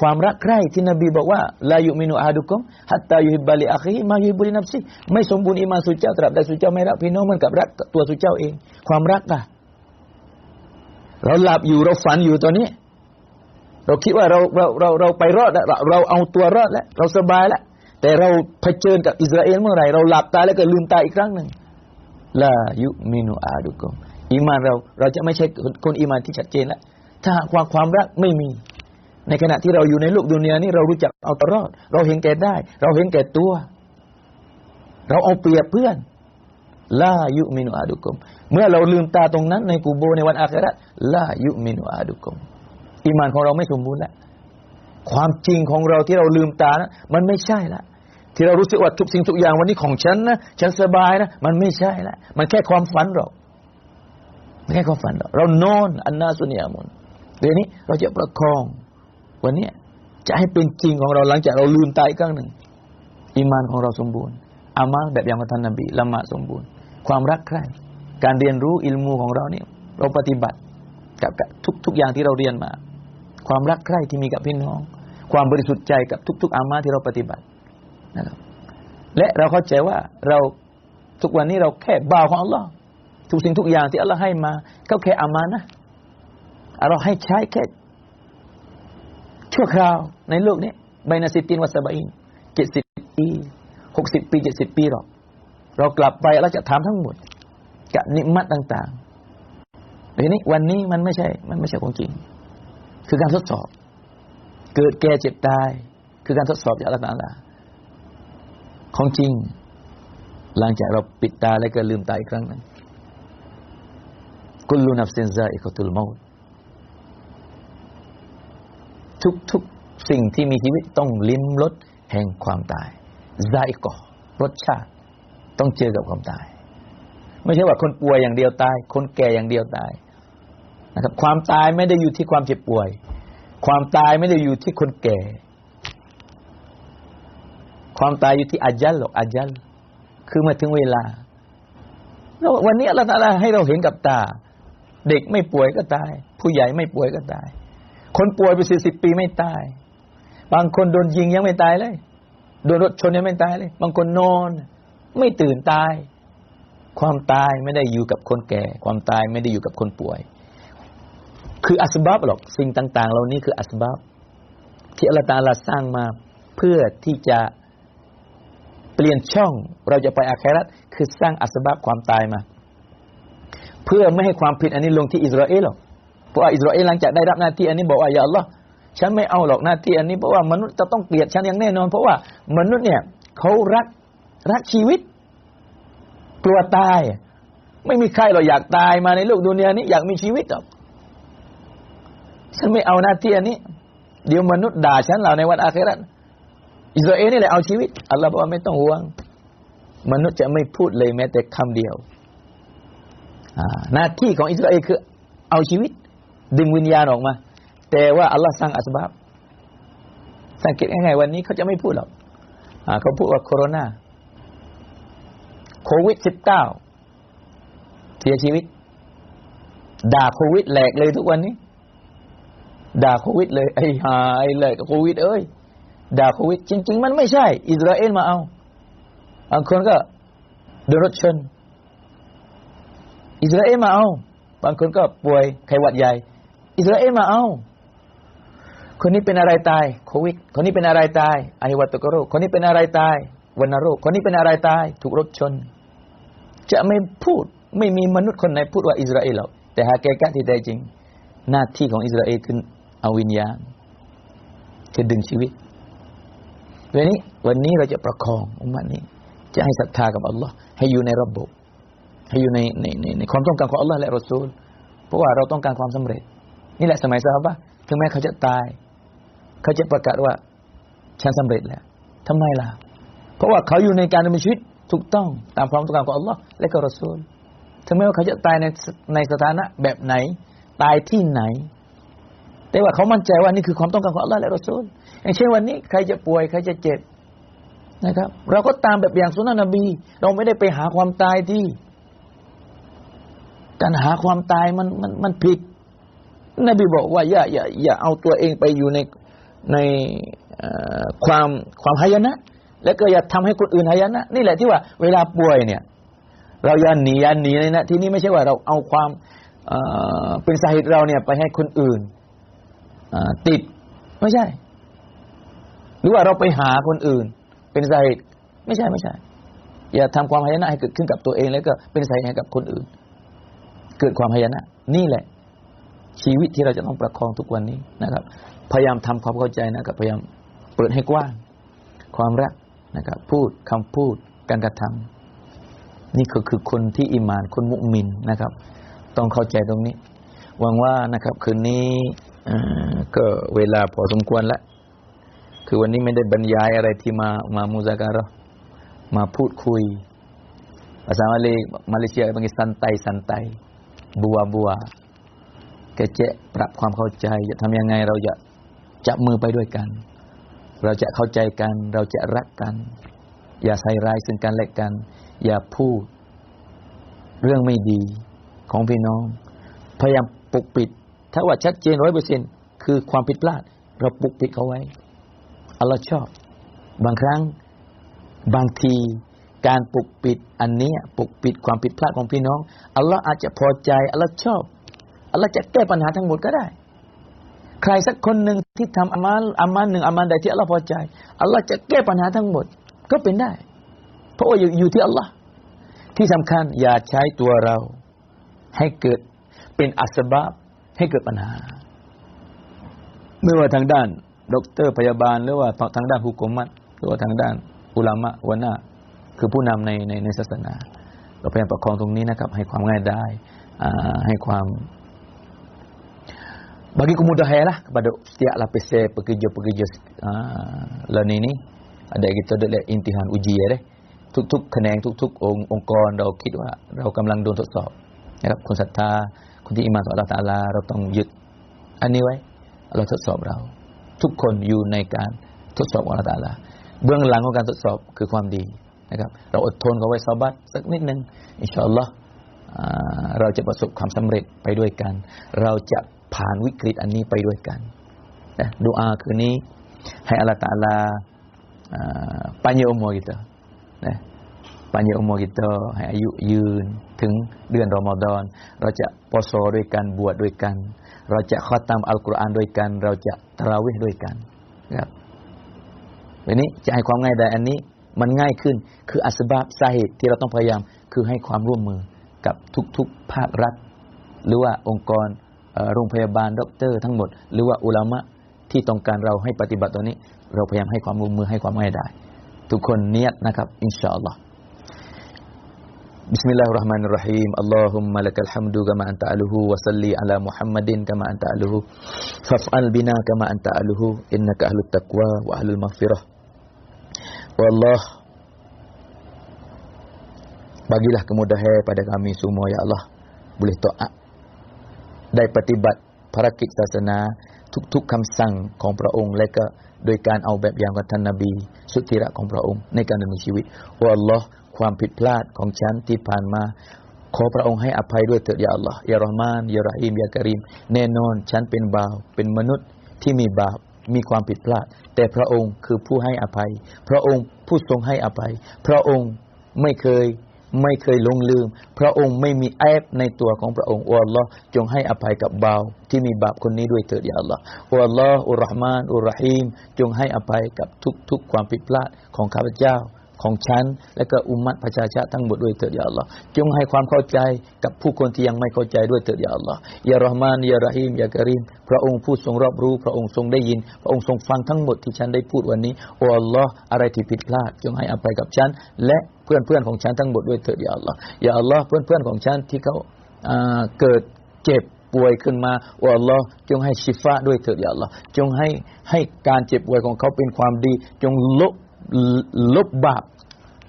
ความรักใคร่ที่นบีบอกว่าลายุมินุอะฮาดุกุมฮัตตายุฮิบบะลิอะคีฮิมายุฮิบบุลินัฟซิไม่สมบูรณ์อีหม่านสู่เจ้าตราบใดสู่เจ้าไม่รักพี่น้องเหมือนกับรักตัวสู่เจ้าเองความรักล่ะเราหลับอยู่เราฝันอยู่ตอนนี้เราคิดว่าเราไปรอดแล้วเราเอาตัวรอดแล้วเราสบายแล้วแต่เราเผชิญกับอิสราเอลเมื่อไหร่เราหลับตาแล้วก็ลืมตาอีกครั้งนึงลายุมินุอะฮาดุกุมอีหม่านเราจะไม่ใช่คนอีหม่านที่ชัดเจนแล้วถ้าความรักไม่มีในขณะที่เราอยู่ในโลกดุนยานี้เรารู้จักเอาตัวรอดเราเห็นแก่ได้เราเห็นแก่ตัวเราเอาเปรียบเพื่อนลายุมินุอะฮาดุกุมเมื่อเราลืมตาตรงนั้นในกุโบร์ในวันอาคิเราะห์ลายุมินุอะฮาดุกุมอีหม่านของเราไม่สมบูรณ์แล้วความจริงของเราที่เราลืมตานะมันไม่ใช่ละที่เรารู้สึกว่าทุกสิ่งทุกอย่างวันนี้ของฉันนะฉันสบายนะมันไม่ใช่ละมันแค่ความฝันแค่ความฝันเรานอนอันนาสุนียามุนเดี๋ยวนี้เราจะประคองวันนี้จะให้เป็นจริงของเราหลังจากเราลืมตาอีกครั้งหนึ่งอีมานของเราสมบูรณ์อามัลแบบอย่างท่านนบีละหมาดสมบูรณ์ความรักใคร่การเรียนรู้อิลมูของเราเนี่ยเราปฏิบัติกับทุกอย่างที่เราเรียนมาความรักใคร่ที่มีกับพี่น้องความบริสุทธิ์ใจกับทุกอามัลที่เราปฏิบัตินะครับและเราเข้าใจว่าเราทุกวันนี้เราแค่บ่าวของอัลลอฮ์ทุกสิ่งทุกอย่างที่อัลลอฮ์ให้มาก็แค่อามานะห์เราให้ใช้แค่ชั่วคราวในโลกนี้ไบนะซิตตินวะซะบะอีน70 ปี60 ปี70 ปีหรอกเรากลับไปเราจะถามทั้งหมดกับนิมัตต่างๆทีนี้วันนี้มันไม่ใช่ของจริงคือการทดสอบเกิดแก่เจ็บตายคือการทดสอบจากอัลเลาะห์ตะอาลาของจริงหลังจากเราปิดตาแล้วก็ลืมตาอีกครั้งนึงกุลลุนัฟซินซาอิกะตุลเมาตทุกสิ่งที่มีชีวิตต้องลิ้มรสแห่งความตายซาอิกะรสชาติต้องเจอกับความตายไม่ใช่ว่าคนป่วยอย่างเดียวตายคนแก่อย่างเดียวตายนะครับความตายไม่ได้อยู่ที่ความเจ็บป่วยความตายไม่ได้อยู่ที่คนแก่ความตายอยู่ที่อาญัลหรอกอาญัลคือมาถึงเวลาวันนี้อัลเลาะห์ตะอาลาให้เราเห็นกับตาเด็กไม่ป่วยก็ตายผู้ใหญ่ไม่ป่วยก็ตายคนป่วยไป40 ปีไม่ตายบางคนโดนยิงยังไม่ตายเลยโดนรถชนยังไม่ตายเลยบางคนนอนไม่ตื่นตายความตายไม่ได้อยู่กับคนแก่ความตายไม่ได้อยู่กับคนป่วยคืออัสบับหรอกสิ่งต่างๆเหล่านี้คืออัสบับที่อัลเลาะห์ตะอาลาสร้างมาเพื่อที่จะเปลี่ยนช่องเราจะไปอาคิเราะห์คือสร้างอัสบับความตายมาเพื่อไม่ให้ความผิดอันนี้ลงที่อิสราเอลหรอกเพราะว่าอิสราเอลหลังจากได้รับหน้าที่อันนี้บอกว่าอย่าอัลเลาะห์ฉันไม่เอาหรอกหน้าที่อันนี้เพราะว่ามนุษย์จะต้องเกลียดฉันอย่างแน่นอนเพราะว่ามนุษย์เนี่ยเขารักชีวิตกลัวตายไม่มีใครหรอกอยากตายมาในโลกดุนยานี้อยากมีชีวิตหรอกฉันไม่เอาหน้าที่อันนี้เดี๋ยวมนุษย์ด่าฉันเราในวันอาคิเราะห์อิสราเอลนี่แหละเอาชีวิตอัลเลาะห์บอกว่าไม่ต้องห่วงมนุษย์จะไม่พูดเลยแม้แต่คำเดียวหน้าที่ของอิสราเอลคือเอาชีวิตดึงวิญญาณออกมาแต่ว่าอัลเลาะห์สร้างอัสบับสังเกตง่ายๆวันนี้เขาจะไม่พูดหรอกเขาพูดว่าโควิด-19 เสียชีวิตด่าโควิดแหลกเลยทุกวันนี้ด่าโควิดเลยไอ้หายเลยกับโควิดเอ้ยด่าโควิดจริงๆมันไม่ใช่อิสราเอลมาเอาบางคนก็โดนรถชนอิสราเอลมาเอาบางคนก็ป่วยไข้หวัดใหญ่อิสราเอลมาเอาคนนี้เป็นอะไรตายโควิดคนนี้เป็นอะไรตายอหิวาตกโรคคนนี้เป็นอะไรตายวัณโรคคนนี้เป็นอะไรตายถูกรถชนจะไม่พูดไม่มีมนุษย์คนไหนพูดว่าอิสราเอลหรอกแต่หากแท้ที่แท้จริงหน้าที่ของอิสราเอลคือเอาวิญญาณคือดึงชีวิตวันนี้เราจะประคองอุมมะนี้จะให้ศรัทธากับอัลลอฮ์ให้อยู่ในระบบให้อยู่ในความต้องการของอัลลอฮ์และรอซูลเพราะว่าเราต้องการความสำเร็จนี่แหละสมัยซอฮาบะห์ถึงแม้เขาจะตายเขาจะประกาศว่าฉันสำเร็จแล้วทำไมล่ะเพราะว่าเขาอยู่ในการดำเนินชีวิตถูกต้องตามความต้องการของอัลลอฮ์และก็รอซูลถึงแม้ว่าเขาจะตายในสถานะแบบไหนตายที่ไหนแต่ว่าเขามั่นใจว่านี่คือความต้องการของอัลลอฮ์และรอซูลอย่างเช่นวันนี้ใครจะป่วยใครจะเจ็บนะครับเราก็ตามแบบอย่างสุนนะนบีเราไม่ได้ไปหาความตายที่ การหาความตายมันผิดนบีบอกว่าอย่าเอาตัวเองไปอยู่ในความหายนะแล้วก็อย่าทำให้คนอื่นหายนะนี่แหละที่ว่าเวลาป่วยเนี่ยเราอย่าหนีเลยนะที่นี่ไม่ใช่ว่าเราเอาความเป็นสาเหตุเราเนี่ยไปให้คนอื่นติดไม่ใช่หรือว่าเราไปหาคนอื่นเป็นสาเหตุไม่ใช่อย่าทำความหายนะให้เกิดขึ้นกับตัวเองแล้วก็เป็นสาเหตุให้กับคนอื่นเกิดความหายนะนี่แหละชีวิตที่เราจะต้องประคองทุกวันนี้นะครับพยายามทำความเข้าใจนะครับพยายามเปิดให้กว้างความรักนะครับพูดคำพูดการกระทำนี่คือคนที่อีหม่านคนมุมินนะครับต้องเข้าใจตรงนี้หวังว่านะครับคืนนี้ก็เวลาพอสมควรแล้วคือวันนี้ไม่ได้บรรยายอะไรที่มามุซาการะห์มาพูดคุยภาษามาเลเซียpanggil santaiบัวแกะปรับความเข้าใจจะทำยังไงเราจะจับมือไปด้วยกันเราจะเข้าใจกันเราจะรักกันอย่าใส่ร้ายซึ่งกันและกันอย่าพูดเรื่องไม่ดีของพี่น้องพยายามปกปิดถ้าว่าชัดเจน 100% คือความผิดพลาดเราปกปิดเขาไว้อัลเลาะห์ชอบบางครั้งบางทีการปกปิดอันนี้ปกปิดความผิดพลาดของพี่น้องอัลเลาะห์อาจจะพอใจอัลเลาะห์ชอบอัลเลาะห์จะแก้ปัญหาทั้งหมดก็ได้ใครสักคนหนึ่งที่ทำอามัลหนึ่งอามัลใดที่อัลเลาะห์พอใจอัลเลาะห์จะแก้ปัญหาทั้งหมดก็เป็นได้เพราะว่าอยู่ที่อัลเลาะห์ที่สำคัญอย่าใช้ตัวเราให้เกิดเป็นอัสบาบให้เกิดปัญหาไม่ว่าทางด้านด็อกเตอร์พยาบาลหรือว่าทางด้านฮุกุมัตหรือว่าทางด้านอุลามะวะนะคือผู้นำในศาสนาเราพยายามประคองตรงนี้นะครับให้ความง่ายได้ให้ความbagi kemudahanlah kepada setiap lapis pekerja-pekerja learning ni ada kita ada imtihan uji ya ทุกๆแขนงทุกๆองค์กรเราคิดว่าเรากำลังโดนทดสอบนะครับคนศรัทธาคนที่อีหม่านต่ออัลเลาะห์ตะอาลาเราต้องยึดอันนี้ไว้เราทดสอบเราทุกคนอยู่ในการทดสอบของอัลเลาะห์ตะอาลาเบื้องหลังของการทดสอบคือความดีนะครับเราอดทนเอาไว้ซอบัตสักนิดนึงอินชาอัลลอฮ์เราจะประสบความสำเร็จไปด้วยกันเราจะผ่านวิกฤตอันนี้ไปด้วยกันนะดุอาคืนนี้ให้อัลเลาะห์ตะอาลาpanjang umur kitaนะpanjang umur kita ให้อายุยืนถึงเดือนรอมฎอนเราจะปศด้วยกันบวชด้วยกันเราจะคอตัมอัลกุรอานด้วยกันเราจะตะเราะวีห์ด้วยกันนะครับวันนี้จะให้ความง่ายได้อันนี้มันง่ายขึ้นคืออัสบาบสาเหตุที่เราต้องพยายามคือให้ความร่วมมือกับทุกๆภาครัฐหรือว่าองค์กรโรงพยาบาลด็อกเตอร์ทั้งหมดหรือว่าอุลามะที่ต้องการเราให้ปฏิบัติตัวนี้เราพยายามให้ความร่วมมือให้ความง่ายได้ทุกคนเนียดนะครับอินชาอัลลอฮ์ Bismillahirrahmanirrahim Allahumma lakal hamdu kama anta aluhu wa salli ala Muhammadin kama anta aluhu faf'al bina kama anta aluhu innaka ahlut taqwa wa ahlul maghfirah wallah bagilah kemudahan pada kami semua ya Allah boleh taat ได้ปฏิบัติภารกิจศาสนาทุกๆคำสั่งของพระองค์และก็โดยการเอาแบบอย่างของท่านนบีสุดที่รักของพระองค์ในการดำเนินชีวิตโอ้อัลลอฮ์ความผิดพลาดของฉันที่ผ่านมาขอพระองค์ให้อภัยด้วยเถิดยาอัลลอฮ์ยารอห์มานยารอฮีมยากะรีมแน่นอนฉันเป็นบ่าวเป็นมนุษย์ที่มีบาปมีความผิดพลาดแต่พระองค์คือผู้ให้อภัยพระองค์ผู้ทรงให้อภัยพระองค์ไม่เคยลงลืมพระองค์ไม่มีแอบในตัวของพระองค์โอ้อัลลอฮ์จงให้อภัยกับบ่าวที่มีบาปคนนี้ด้วยเถิดยาอัลลอฮ์โอ้อัลลอฮ์อัลเราะห์มานอัลเราะฮีมจงให้อภัยกับทุกความผิดพลาดของข้าพเจ้าของฉันและก็อุมมะห์ประชาชาติทั้งหมดด้วยเถิดยาอัลลอฮ์จงให้ความเข้าใจกับผู้คนที่ยังไม่เข้าใจด้วยเถิดยาอัลลอฮ์ยารอห์มานยารอฮีมยากะรีมพระองค์ผู้ทรงรอบรู้พระองค์ทรงได้ยินพระองค์ทรงฟังทั้งหมดที่ฉันได้พูดวันนี้โอ้อัลลอฮ์อะไรที่ผิดพลาดจงให้อภัยกับฉันและเพื่อนๆของฉันทั้งหมดด้วยเถิดยาอัลลอฮ์ยาอัลลอฮ์เพื่อนๆของฉันที่เขาเกิดเจ็บป่วยขึ้นมาโอ้อัลลอฮ์จงให้ชิฟาด้วยเถิดยาอัลลอฮ์จงให้การเจ็บป่วยของเขาเป็นความดีจงลบบาป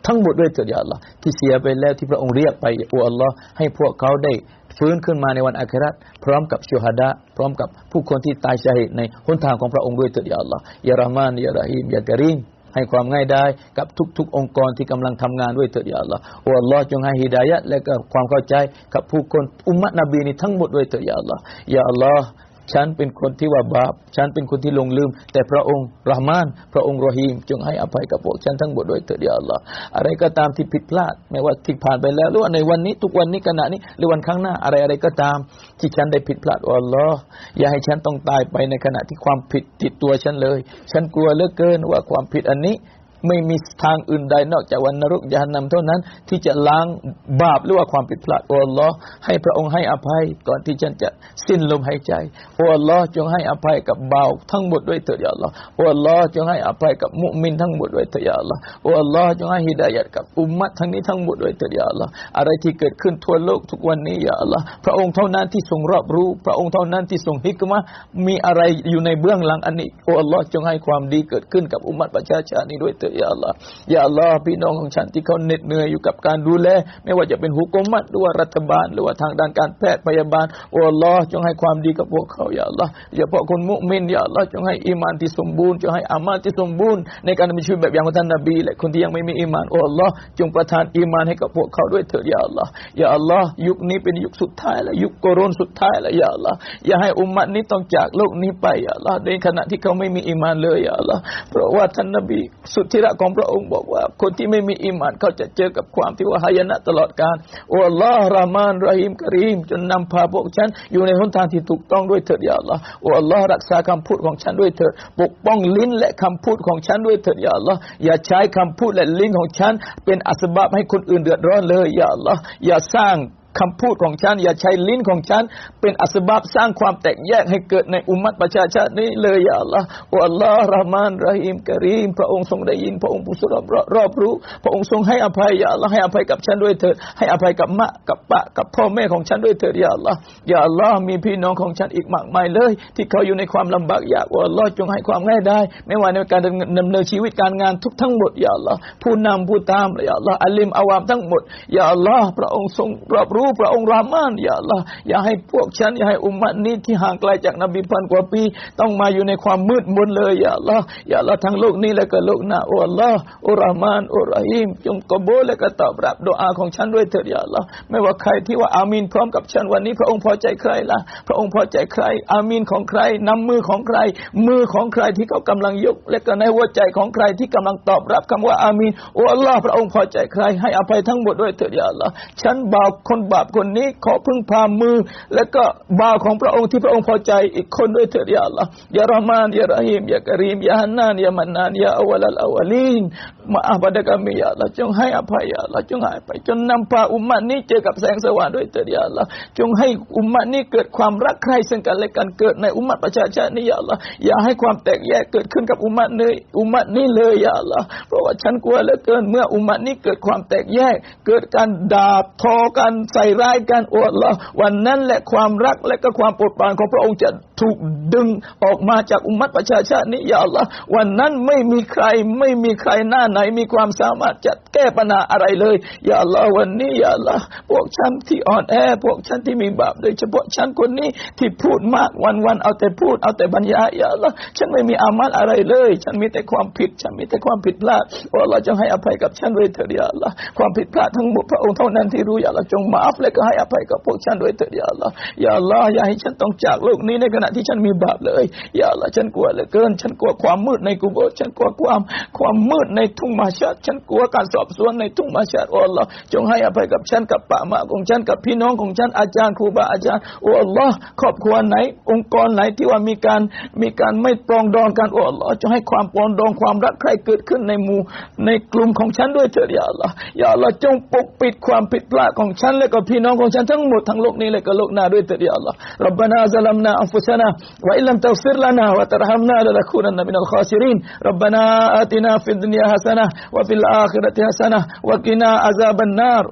ทั้งหมดด้วยเถิดยาอัลลอฮ์ที่เสียไปแล้วที่พระองค์เรียกไปโอ้อัลลอฮ์ให้พวกเขาได้ฟื้นขึ้นมาในวันอาคิเราะห์พร้อมกับชูฮาดะห์พร้อมกับผู้คนที่ตายชะฮีดในหนทางของพระองค์ด้วยเถิดยาอัลลอฮ์ยารอห์มานยารอฮีมยากะรีม ให้ความง่ายได้กับทุกๆองค์กรที่กำลังทำงานด้วยเถิดยาอัลลอฮ์โอ้อัลลอฮ์จงให้ฮิดายะห์และก็ความเข้าใจกับผู้คนอุมมะห์นบีนี้ทั้งหมดด้วยเถิดยาอัลลอฮ์ยาอัลลอฮ์ฉันเป็นคนที่ว่าบาปฉันเป็นคนที่หลงลืมแต่พระองค์รห์มานพระองค์รอฮีมจงให้อภัยกับพวกฉันทั้งหมดด้วยเถิดยาอัลลอฮ์อะไรก็ตามที่ผิดพลาดไม่ว่าที่ผ่านไปแล้วหรือว่าในวันนี้ทุกวันนี้ขณะนี้หรือวันข้างหน้าอะไรก็ตามที่ฉันได้ผิดพลาดอัลลอฮ์อย่าให้ฉันต้องตายไปในขณะที่ความผิดติดตัวฉันเลยฉันกลัวเหลือเกินว่าความผิดอันนี้ไม่มีทางอื่นใดนอกจากวันนรกยะฮันนัมเท่านั้นที่จะล้างบาปหรือว่าความผิดพลาดโอ้อัลลอฮ์ให้พระองค์ให้อภัยก่อนที่ฉันจะสิ้นลมหายใจโอ้อัลลอฮ์จงให้อภัยกับบ่าวทั้งหมดด้วยเถิดยาอัลลอฮ์โอ้อัลลอฮ์จงให้อภัยกับมุมินทั้งหมดด้วยเถิดยาอัลลอฮ์โอ้อัลลอฮ์จงให้ฮิดายะห์กับอุมมะห์ทั้งนี้ทั้งหมดด้วยเถิดยาอัลลอฮ์อะไรที่เกิดขึ้นทั่วโลกทุกวันนี้ยาอัลลอฮ์พระองค์เท่านั้นที่ทรงรอบรู้พระองค์เท่านั้นที่ทรงฮิกมะห์มีอะไรอยู่ในเบื้องหลังอันนี้โอ้อัลลอฮ์จงให้ความดีเกิดขึ้นกับอุมมะห์ประชาชาตินี้ด้วยเถิดยาอัลลอฮ์ยาอัลลอฮ์พี่น้องของฉันที่เขาเหน็ดเหนื่อยอยู่กับการดูแลไม่ว่าจะเป็นหุกมัตหรือว่ารัฐบาลหรือว่าทางด้านการแพทย์พยาบาลโอ้อัลลอฮ์จงให้ความดีกับพวกเขายาอัลลอฮ์เฉพาะคนมุมินยาอัลลอฮ์จงให้อีมานที่สมบูรณ์จงให้อามัลที่สมบูรณ์ในการดำเนินชีวิตแบบอย่างของท่านนบีและคนที่ยังไม่มีอีมานโอ้อัลลอฮ์จงประทานอีมานให้กับพวกเขาด้วยเถิดยาอัลลอฮ์ยาอัลลอฮ์ยุคนี้เป็นยุคสุดท้ายและยุคโกรนสุดท้ายแล้วยาอัลลอฮ์อย่าให้อุมมะห์นี้ต้องจากโลกนี้ไปยาอัลลอฮ์ในขณะที่เขาไม่มีอีมานเลยยาอัลลอฮ์เพราะว่าท่านนบีสุดที่รักของพระองค์บอกว่าคนที่ไม่มีอีหม่านเขาจะเจอกับความที่ว่าหายนะตลอดกาลโอ้อัลลอฮ์รห์มานรหีมกะรีมจนนำพาพวกฉันอยู่ในหนทางที่ถูกต้องด้วยเถิดยาอัลลอฮ์โอ้อัลลอฮ์รักษาคำพูดของฉันด้วยเถิดปกป้องลิ้นและคำพูดของฉันด้วยเถิดยาอัลลอฮ์อย่าใช้คำพูดและลิ้นของฉันเป็นอัสบาบให้คนอื่นเดือดร้อนเลยยาอัลลอฮ์อย่าสร้างคำพูดของฉันอย่าใช้ลิ้นของฉันเป็นอัสบาบสร้างความแตกแยกให้เกิดในอุมมะห์ประชาชาตินี้เลยยาอัลลอฮ์โอ้อัลลอฮ์รห์มานรหีมกะรีมพระองค์ทรงได้ยินพระองค์ผู้ทรงรอบรู้พระองค์ทรงให้อภัยยาอัลลอฮ์ให้อภัยกับฉันด้วยเถิดให้อภัยกับมะกับปะกับพ่อแม่ของฉันด้วยเถิดยาอัลลอฮ์ยาอัลลอฮ์มีพี่น้องของฉันอีกมากมายเลยที่เขาอยู่ในความลำบากยากโอ้อัลลอฮ์จงให้ความง่ายได้ไม่ว่าในการดำเนินชีวิตการงานทุกทั้งหมดยาอัลลอฮ์ผู้นำผู้ตามยาอัลลอฮ์อาลิมอาวามทั้งหมดยาอัลลอฮ์พระองค์ทรงรอบรู้พระองค์รห์มานยาอัลลอฮ์อย่าให้พวกฉันอย่าให้อุมมะห์นี้ที่ห่างไกลจากนบีพันกว่าปีต้องมาอยู่ในความมืดมนเลยยาอัลลอฮ์ยาอัลลอฮ์ทั้งโลกนี้และก็โลกหน้าโอ้อัลลอฮ์โอ้รห์มานโอ้รหีมจงกบูลและก็ตอบรับดุอาของฉันด้วยเถิดยาอัลลอฮ์ไม่ว่าใครที่ว่าอามีนพร้อมกับฉันวันนี้พระองค์พอใจใครล่ะพระองค์พอใจใครอามีนของใครนำมือของใครมือของใครที่เขากำลังยกและก็ในหัวใจของใครที่กำลังตอบรับคำว่าอามีนโอ้อัลลอฮ์พระองค์พอใจใครให้อภัยทั้งหมดด้วยเถิดยาอัลลอฮ์ฉันบาปคนบาปคนนี้ขอพึ่งพามือและก็บ่าวของพระองค์ที่พระองค์พอใจอีกคนด้วยเถิดยาอัลลอฮ์ยารห์มานยารหีมยากะรีมยาฮันนานยามันนานยาอวัลอวลีนมาอาบะดะกามียาอัลลอฮ์จงให้อภัยยาอัลลอฮ์จงให้อภัยจนนำพาอุมมะห์นี้เจอกับแสงสว่างด้วยเถิดยาอัลลอฮ์จงให้อุมมะห์นี้เกิดความรักใคร่ซึ่งกันและกันเกิดในอุมมะห์ประชาชาตินี้ยาอัลลอฮ์อย่าให้ความแตกแยกเกิดขึ้นกับอุมมะห์นี้เลยยาอัลลอฮ์เพราะว่าฉันกลัวเหลือเกินเมื่ออุมมะห์นี้เกิดความแตกแยกเกิดการด่าทอกันใส่ร้ายกันโอ้อัลลอฮ์วันนั้นแหละความรักและก็ความโปรดปรานของพระองค์จะถูกดึงออกมาจากอุมมะห์ประชาชาตินี้ยาอัลลอฮ์วันนั้นไม่มีใครหน้าไหนมีความสามารถจะแก้ปัญหาอะไรเลยยาอัลลอฮ์วันนี้ยาอัลลอฮ์พวกฉันที่อ่อนแอพวกฉันที่มีบาปโดยเฉพาะฉันคนนี้ที่พูดมากวันเอาแต่พูดเอาแต่บรรยายยาอัลลอฮ์ฉันไม่มีอามัลอะไรเลยฉันมีแต่ความผิดฉันมีแต่ความผิดพลาดอัลลอฮ์จงให้อภัยกับฉันด้วยเถิดยาอัลลอฮ์ความผิดพลาดทั้งหมดพระองค์เท่านั้นที่รู้ยาอัลลอฮ์จงมาอัฟและก็ให้อภัยกับพวกฉันด้วยเถิดยาอัลลอฮ์ยาอัลลอฮ์อย่าให้ฉันต้องจากโลกนี้ในขณะที่ฉันมีบาปเลยยาอัลลอฮ์ฉันกลัวเหลือเกินฉันกลัวความมืดในกุโบร์ฉันกลัวความมืดในทุ่งมาชัดฉันกลัวการสอบสวนในทุ่งมาชัดอัลลอฮ์จงให้อภัยกับฉันกับป้ามาของฉันกับพี่น้องของฉันอาจารย์ครูบาอาจารย์อัลลอฮ์ครอบครัวไหนองค์กรไหนที่ว่ามีการไม่ปรองดองกันอัลลอฮ์จงให้ความปรองดองความรักใคร่เกิดขึ้นในกลุ่มของฉันด้วยเถิดยาอัลลอฮ์ยาอัลลอฮ์จงปกปิดความผิดพลาดของฉันและก็พี่น้องของฉันทั้งหมดทั้งโลกนี้และก็โลกหน้าด้วยเถิดยาอัลลอฮ์รับบานาซะลัมนาอันฟุซะนาวะอิลลัมตัฆฟิรลานา وترحمنا لنكونن من الخاسرين ربنا آتنا في الدنيا حسنة وفي الآخرة حسنة وقنا عذاب النار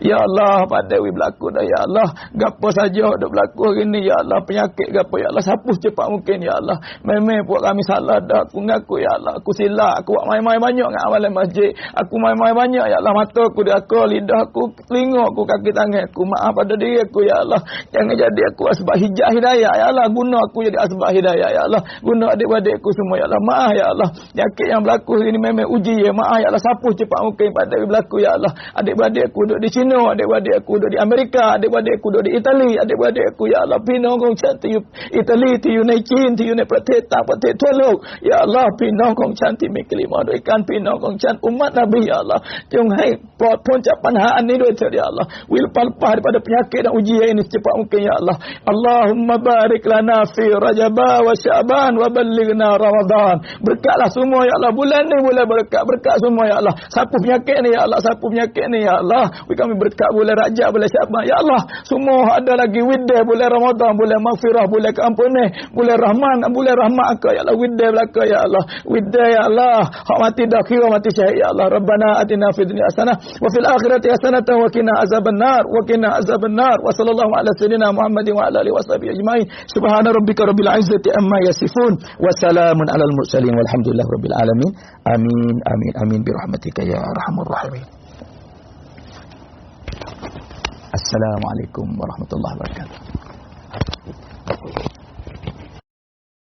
ya Allah pada wi berlaku dah ya Allah gapo saja dak berlaku hari ni ya Allah penyakit gapo ya Allah hapus cepat mungkin ya Allah memang buat kami salah dah aku ngaku ya Allah aku silap aku buat main-main banyak dengan amalan masjid aku main-main banyak ya Allah mata aku dia lidah aku telinga aku, kaki tangan aku. Maaf pada diri aku ya Allah. Jangan jadi aku asbab hidayah ya Allah. Guna aku jadi asbab hidayah ya Allah. Guna adik-adik aku semua ya Allah. Maaf ya Allah. Penyakit yang berlaku ini memang uji ya. Maaf ya Allah. Sapuh cepat mungkin pada berlaku ya Allah. Adik-adik aku duduk di China, adik-adik aku duduk di Amerika, adik-adik aku duduk di Itali, adik-adik aku ya Allah. Pinang kong cantik Itali, tiu nei Chin, tiu nei ประเทศต่างประเทศทั่วโลกya Allah พี่น้องของฉันที่มีกลิ่นมาด้วยกันพี่น้องของฉันอุมมะนบีya Allah จงให้ปลอดพ้นจากปัญหาอันนี้ด้วยเถิด ya Allah วิลปัลป่าdaripada penyakit dan ujian ini secepat mungkin ya Allah Allahumma barik lana fi Rajab wa Sya'ban wa ballighna Ramadan berkatlah semua ya Allah bulan ni bulan berkat semua ya Allah sapu penyakit ni ya Allah sapu penyakit ni ya Allah kami berkat bulan Rajab bulan Sya'ban ya Allah semua ada lagi widdah bulan Ramadan bulan maghfirah bulan keampunan bulan rahman bulan rahmat ka ya Allah widdah belaka ya Allah widdah ya Allah hak mati dakhir mati syahid ya Allah Rabbana atina fid dunya hasanah wa fil akhirati hasanah wa qina azabannar wa sallallahu ala sayyidina Muhammadin wa ala alihi washabihi ajmain subhana rabbika rabbil izzati amma yasifun wa salamun alal mursalin walhamdulillahi rabbil alamin amin amin amin bi rahmatika ya arhamar rahimin. Assalamualaikum warahmatullahi wabarakatuh.